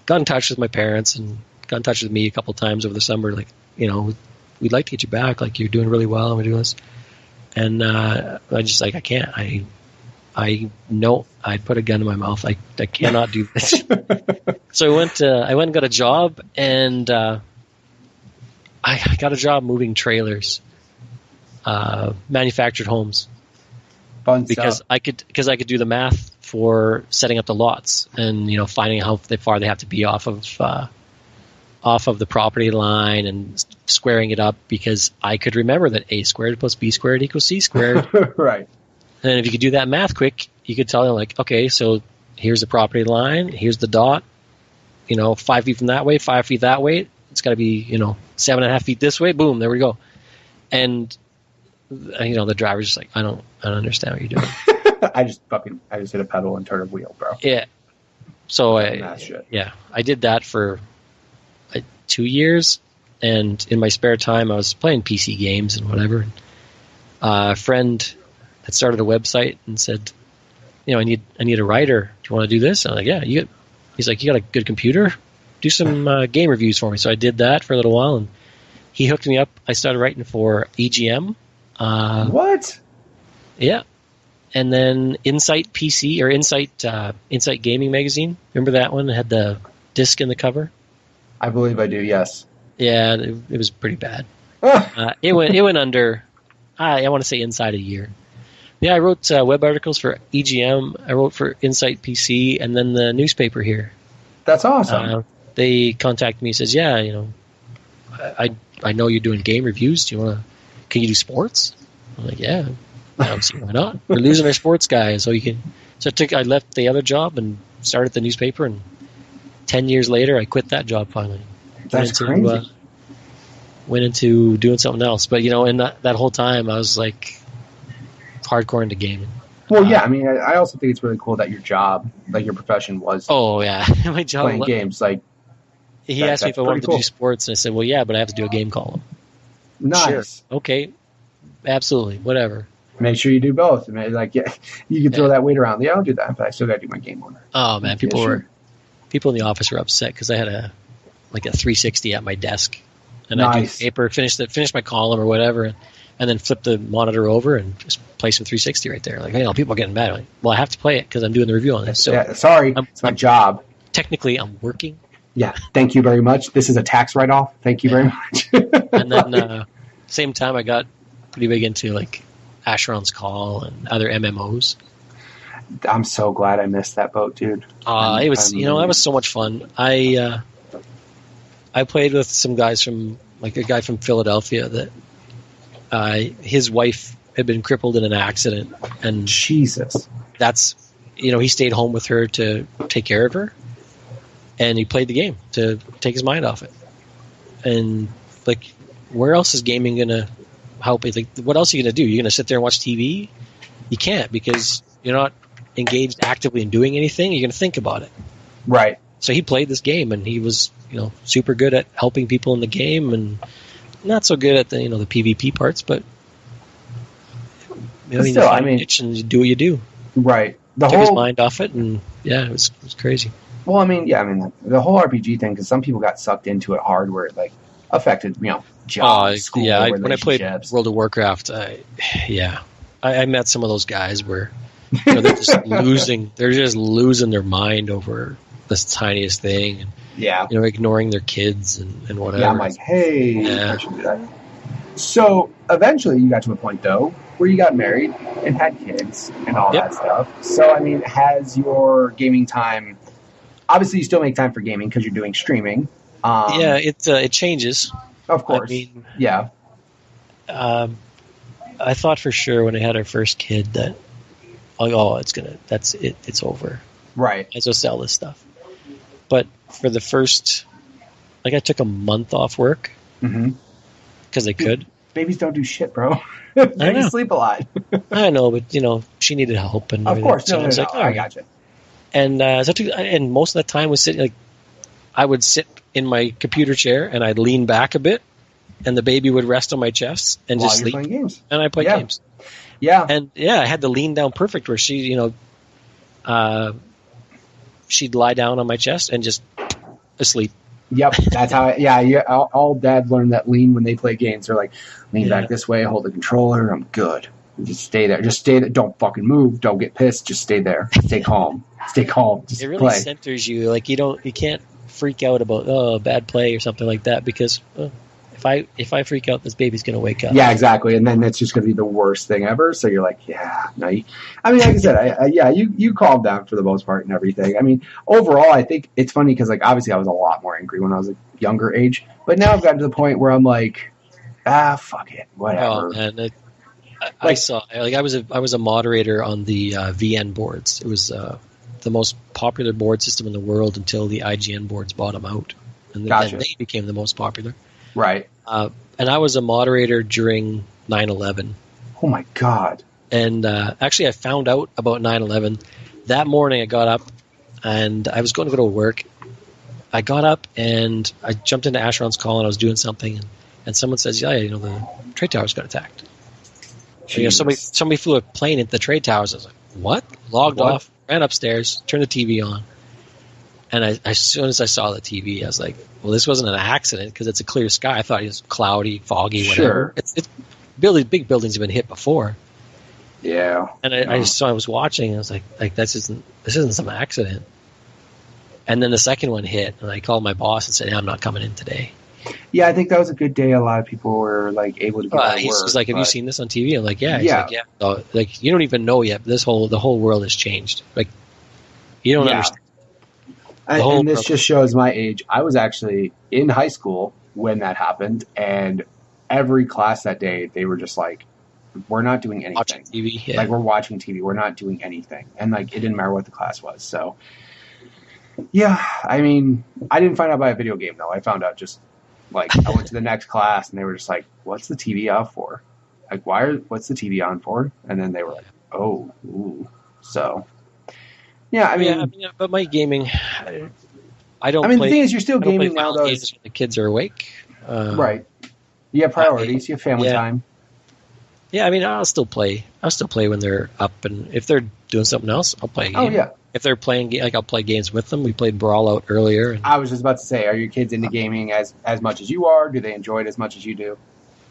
got in touch with my parents and got in touch with me a couple times over the summer. Like, we'd like to get you back. Like, you're doing really well, and we're doing this. And I just like, I can't. I know I put a gun in my mouth. I cannot do this. So I went and got a job, and I got a job moving trailers, manufactured homes. Fun because stuff. I could do the math for setting up the lots and finding how far they have to be off of the property line and squaring it up, because I could remember that a squared plus b squared equals c squared. Right. And if you could do that math quick, you could tell them like, okay, so here's the property line, here's the dot, 5 feet from that way, 5 feet that way. It's got to be 7.5 feet this way. Boom, there we go. And the driver's just like, I don't understand what you're doing. I just hit a pedal and turn a wheel, bro. Yeah. So I did that for 2 years, and in my spare time I was playing PC games and whatever. A friend had started a website and said, I need a writer. Do you want to do this? I'm like, yeah. He's like, you got a good computer? Do some game reviews for me. So I did that for a little while, and he hooked me up. I started writing for EGM. What? Yeah. And then Insight PC or Insight Gaming Magazine. Remember that one? It had the disc in the cover. I believe I do. Yes. Yeah, it was pretty bad. It went under. I want to say inside a year. Yeah, I wrote web articles for EGM. I wrote for Insight PC, and then the newspaper here. That's awesome. They contacted me and says, yeah, I know you're doing game reviews. Can you do sports? I'm like, yeah. And I'm saying, why not? We're losing our sports guy, so you can. So I left the other job and started the newspaper, and 10 years later, I quit that job finally. That's crazy. Went into doing something else, but in that whole time, I was like hardcore into gaming. Well, yeah, I mean, I also think it's really cool that your job, like your profession, was. Oh yeah, my job playing games. Like he asked me if I wanted to do sports, and I said, "Well, yeah, but I have to do a game column." Nice. Sure. Okay. Absolutely. Whatever. Make sure you do both. I mean, like, yeah, you can throw that weight around. Yeah, I'll do that, but I still got to do my game owner. Oh man, people in the office were upset because I had a 360 at my desk, and I do paper, finish my column or whatever, and then flip the monitor over and just play some 360 right there. Like, people are getting mad. Like, well, I have to play it because I'm doing the review on this. So sorry, it's my job. Technically, I'm working. Yeah. Thank you very much. This is a tax write-off. Thank you very much. And then same time, I got pretty big into like Asheron's Call and other MMOs. I'm so glad I missed that boat, dude. It was that was so much fun. I played with some guys from a guy from Philadelphia that his wife had been crippled in an accident, and Jesus, that's he stayed home with her to take care of her, and he played the game to take his mind off it. And like, where else is gaming gonna help you? Like, what else are you gonna do? You're gonna sit there and watch TV? You can't, because you're not engaged actively in doing anything. You're gonna think about it, right? So he played this game, and he was super good at helping people in the game, and not so good at the the PvP parts, but still, I mean, and you do what you do, right? Took his mind off it, and it was crazy. Well, I mean, the whole RPG thing, because some people got sucked into it hard, where it like affected jobs, school, when I played World of Warcraft, I met some of those guys where they're just losing their mind over this tiniest thing, and ignoring their kids and whatever. Yeah, I'm like, hey, I should do that. So eventually, you got to a point though where you got married and had kids and all that stuff. So I mean, has your gaming time? Obviously, you still make time for gaming because you're doing streaming. It changes. Of course. I mean, yeah. I thought for sure when I had our first kid that, that's it. It's over. Right. I just sell this stuff. But for the first, I took a month off work because I could. Babies don't do shit, bro. They sleep a lot. I know, but she needed help and of course. So I gotcha. And and most of the time was sitting I would sit in my computer chair and I'd lean back a bit, and the baby would rest on my chest and just sleep. Playing games. And I play games. Yeah. And I had the lean down perfect where she, she'd lie down on my chest and just asleep. Yep, that's how. All dads learn that lean when they play games. They're like, lean back this way, hold the controller. I'm good. Just stay there. Just stay there. Don't fucking move. Don't get pissed. Just stay there. Stay calm. Stay calm. Just it really play. centers you. Like, you can't freak out about bad play or something like that, because if I freak out, this baby's gonna wake up. Yeah, exactly. And then it's just gonna be the worst thing ever. So you're like, no. I mean, like I said, you calm down for the most part and everything. I mean, overall, I think it's funny because obviously I was a lot more angry when I was a younger age, but now I've gotten to the point where I'm like, fuck it, whatever. Oh, and I was a moderator on the VN boards. It was the most popular board system in the world until the IGN boards bought them out, and then they became the most popular. Right. And I was a moderator during 9/11. Oh my God. And actually, I found out about 9/11 that morning. I got up and I was going to go to work. I got up and I jumped into Asheron's Call and I was doing something, and someone says, the trade towers got attacked. Somebody flew a plane into the trade towers. I was like, what? Logged off, ran upstairs, turned the TV on. And as soon as I saw the TV, I was like, well, this wasn't an accident because it's a clear sky. I thought it was cloudy, foggy, whatever. Sure. Big buildings have been hit before. Yeah. And I was watching, and I was like, this isn't some accident. And then the second one hit, and I called my boss and said, I'm not coming in today. Yeah, I think that was a good day. A lot of people were able to get out of work. He's like, have you seen this on TV? I'm like, yeah. He's like, yeah. So, you don't even know yet, but the whole world has changed. Like, you don't understand. And this just shows my age. I was actually in high school when that happened, and every class that day, they were just like, we're not doing anything. Watching TV, yeah. Like, we're watching TV. We're not doing anything. And, like, it didn't matter what the class was. So, yeah, I mean, I didn't find out by a video game, though. I found out just, like, I went to the next class, and they were just like, what's the TV out for? Like, what's the TV on for? And then they were like, oh, ooh. So, yeah, I mean, but my gaming, I don't. I mean, the thing is, you're still gaming now, though. When the kids are awake, right? You have priorities. You have family time. Yeah, I mean, I'll still play. I'll still play when they're up, and if they're doing something else, I'll play a game. Oh yeah. If they're playing, like, I'll play games with them. We played Brawl Out earlier. And, I was just about to say, are your kids into gaming as much as you are? Do they enjoy it as much as you do?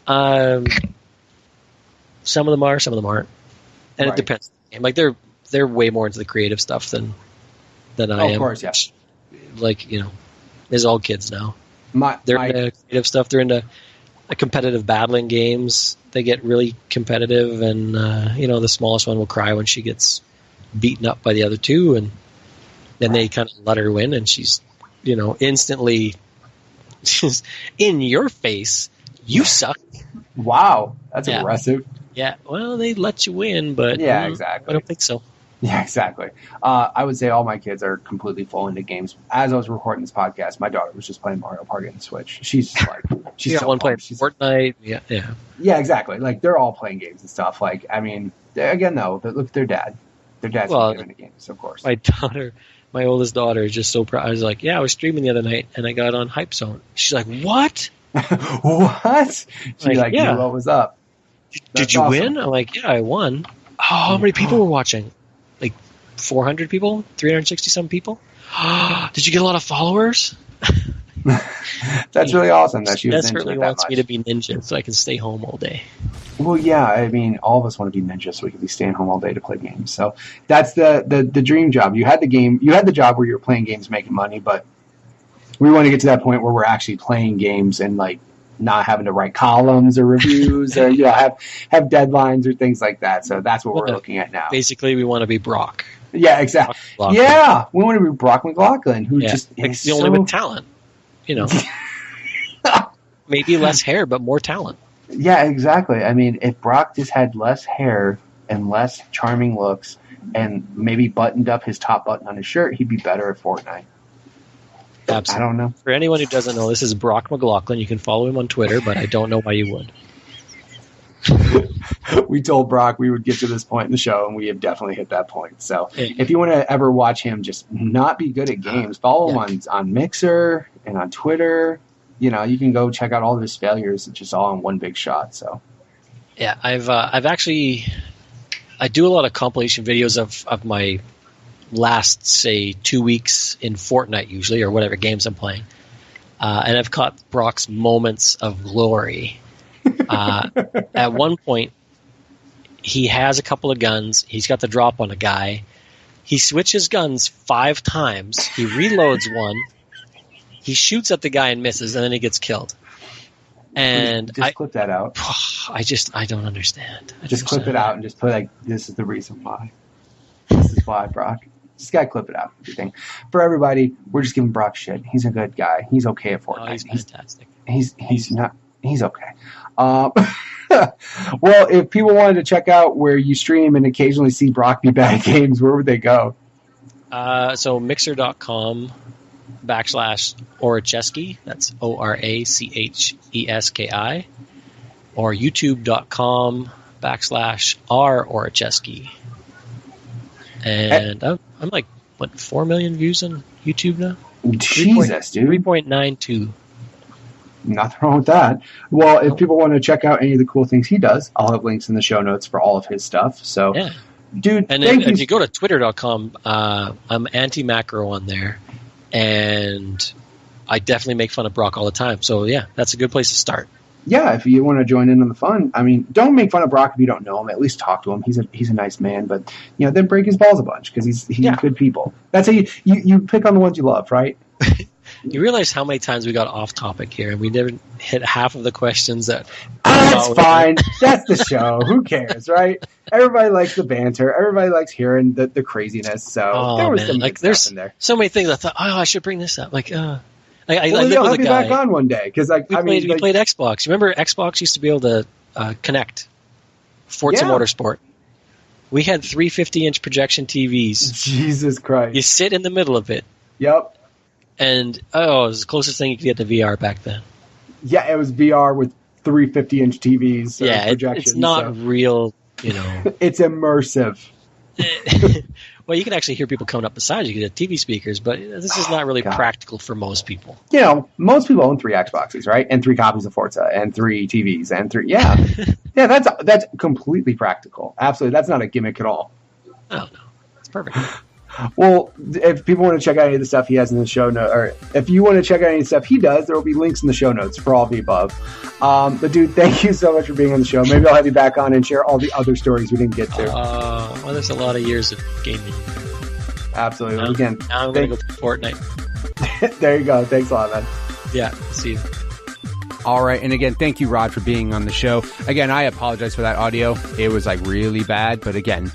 Some of them are, some of them aren't, and It depends. Like, they're way more into the creative stuff than I am. Of course, yeah. Like, there's all kids now. They're into creative stuff. They're into competitive battling games. They get really competitive, and the smallest one will cry when she gets beaten up by the other two, and then they kind of let her win, and she's instantly just in your face. You suck. Wow, that's aggressive. Yeah, well, they let you win, but yeah, exactly. I don't think so. Yeah, exactly. I would say all my kids are completely full into games. As I was recording this podcast, my daughter was just playing Mario Party on the Switch. She's just like, she's got so one playing She's Fortnite. Yeah. Yeah, exactly. Like, they're all playing games and stuff. Like, I mean, again, though, look at their dad. Their dad's into games, of course. My oldest daughter is just so proud. I was like, yeah, I was streaming the other night, and I got on Hype Zone. She's like, what? What? She knew what was up. Did you win? I'm like, yeah, I won. Oh, how many people were watching? Like 400 people? 360 some people? Did you get a lot of followers? That's really awesome that she was desperately into it that wants much. me to be ninja so I can stay home all day. Well, yeah, I mean, all of us want to be ninjas so we can be staying home all day to play games. So that's the dream job. You had the job where you were playing games, making money, but we want to get to that point where we're actually playing games and, like, not having to write columns or reviews or have deadlines or things like that. So that's what we're looking at now. Basically, we want to be Brock. Yeah, exactly. Yeah, we want to be Brock McLaughlin, who just is the only with talent. Maybe less hair, but more talent. Yeah, exactly. I mean, if Brock just had less hair and less charming looks and maybe buttoned up his top button on his shirt, he'd be better at Fortnite. Absolutely. I don't know. For anyone who doesn't know, this is Brock McLaughlin. You can follow him on Twitter, but I don't know why you would. We told Brock we would get to this point in the show, and we have definitely hit that point. So if you want to ever watch him just not be good at games, follow him on Mixer and on Twitter. You can go check out all of his failures. It's just all in one big shot. So yeah, I've actually I do a lot of compilation videos of my last, say, 2 weeks in Fortnite usually, or whatever games I'm playing. And I've caught Brock's moments of glory. At one point, he has a couple of guns. He's got the drop on a guy. He switches guns 5 times. He reloads one. He shoots at the guy and misses, and then he gets killed. And just clip that out. I don't understand. Clip it out and just put, like, this is the reason why. This is why, Brock. Just gotta clip it out. Everything. For everybody, we're just giving Brock shit. He's a good guy. He's okay at Fortnite. He's fantastic. He's not. He's okay. Well, if people wanted to check out where you stream and occasionally see Brock be bad at games, where would they go? So mixer.com/Oracheski. That's ORACHESKI. Or youtube.com/ROracheski. And I'm like, 4 million views on YouTube now? Jesus, dude. 3.92. Nothing wrong with that. Well, if people want to check out any of the cool things he does, I'll have links in the show notes for all of his stuff. So, yeah. Dude, and if you go to twitter.com, I'm anti-macro on there, and I definitely make fun of Brock all the time. So, yeah, that's a good place to start. Yeah, if you want to join in on the fun, I mean, don't make fun of Brock if you don't know him. At least talk to him. He's a nice man, but then break his balls a bunch because he's good people. That's how you pick on the ones you love, right? You realize how many times we got off topic here, and we never hit half of the questions that. That's fine. That's the show. Who cares, right? Everybody likes the banter. Everybody likes hearing the craziness. So there was some good stuff in there. So many things I thought, I should bring this up. Like, I lived with a guy. Back on one day because we played Xbox. Remember, Xbox used to be able to connect. Forza Yeah. Motorsport. We had 350-inch projection TVs. Jesus Christ. You sit in the middle of it, Yep. and it was the closest thing you could get to VR back then. Yeah, it was VR with 350-inch TVs. Yeah, projections, it's not so. real, you know. It's immersive. Well, you can actually hear people coming up beside you. You get TV speakers, but this is not really God. practical for most people. You know, most people own 3 Xboxes, right? And 3 copies of Forza, and 3 TVs, and 3. Yeah, yeah, that's completely practical. Absolutely, that's not a gimmick at all. Oh, no. It's perfect. Well, if people want to check out any of the stuff he has in the show notes, or if you want to check out any of the stuff he does, there will be links in the show notes for all the above. But dude, thank you so much for being on the show. Maybe I'll have you back on and share all the other stories we didn't get to. Well, there's a lot of years of gaming. Absolutely. Now, Again, now I'm going to go play Fortnite. there you go. Thanks a lot, man. Yeah, see you. All right. And again, thank you, Rod, for being on the show. Again, I apologize for that audio. It was like really bad, but again,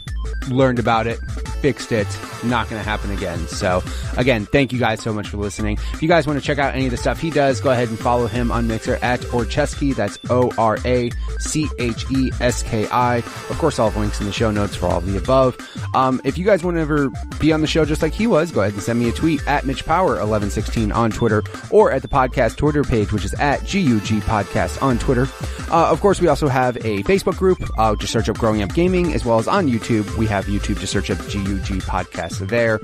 learned about it, fixed it, not going to happen again. So again, thank you guys so much for listening. If you guys want to check out any of the stuff he does, go ahead and follow him on Mixer at Oracheski. That's Oracheski. Of course, I'll have links in the show notes for all of the above. If you guys want to ever be on the show just like he was, go ahead and send me a tweet at MitchPower1116 on Twitter, or at the podcast Twitter page, which is at GUG Podcast on Twitter. Of course, we also have a Facebook group. Just search up Growing Up Gaming, as well as on YouTube. We have YouTube, just search up GUG Podcast there.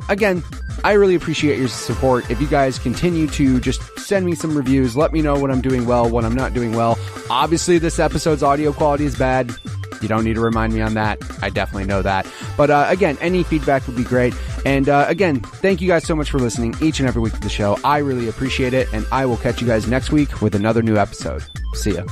Again, I really appreciate your support. If you guys continue to just send me some reviews, let me know what I'm doing well, what I'm not doing well. Obviously, this episode's audio quality is bad. You don't need to remind me on that. I definitely know that. But again, any feedback would be great. And again, thank you guys so much for listening each and every week to the show. I really appreciate it. And I will catch you guys next week with another new episode. See ya.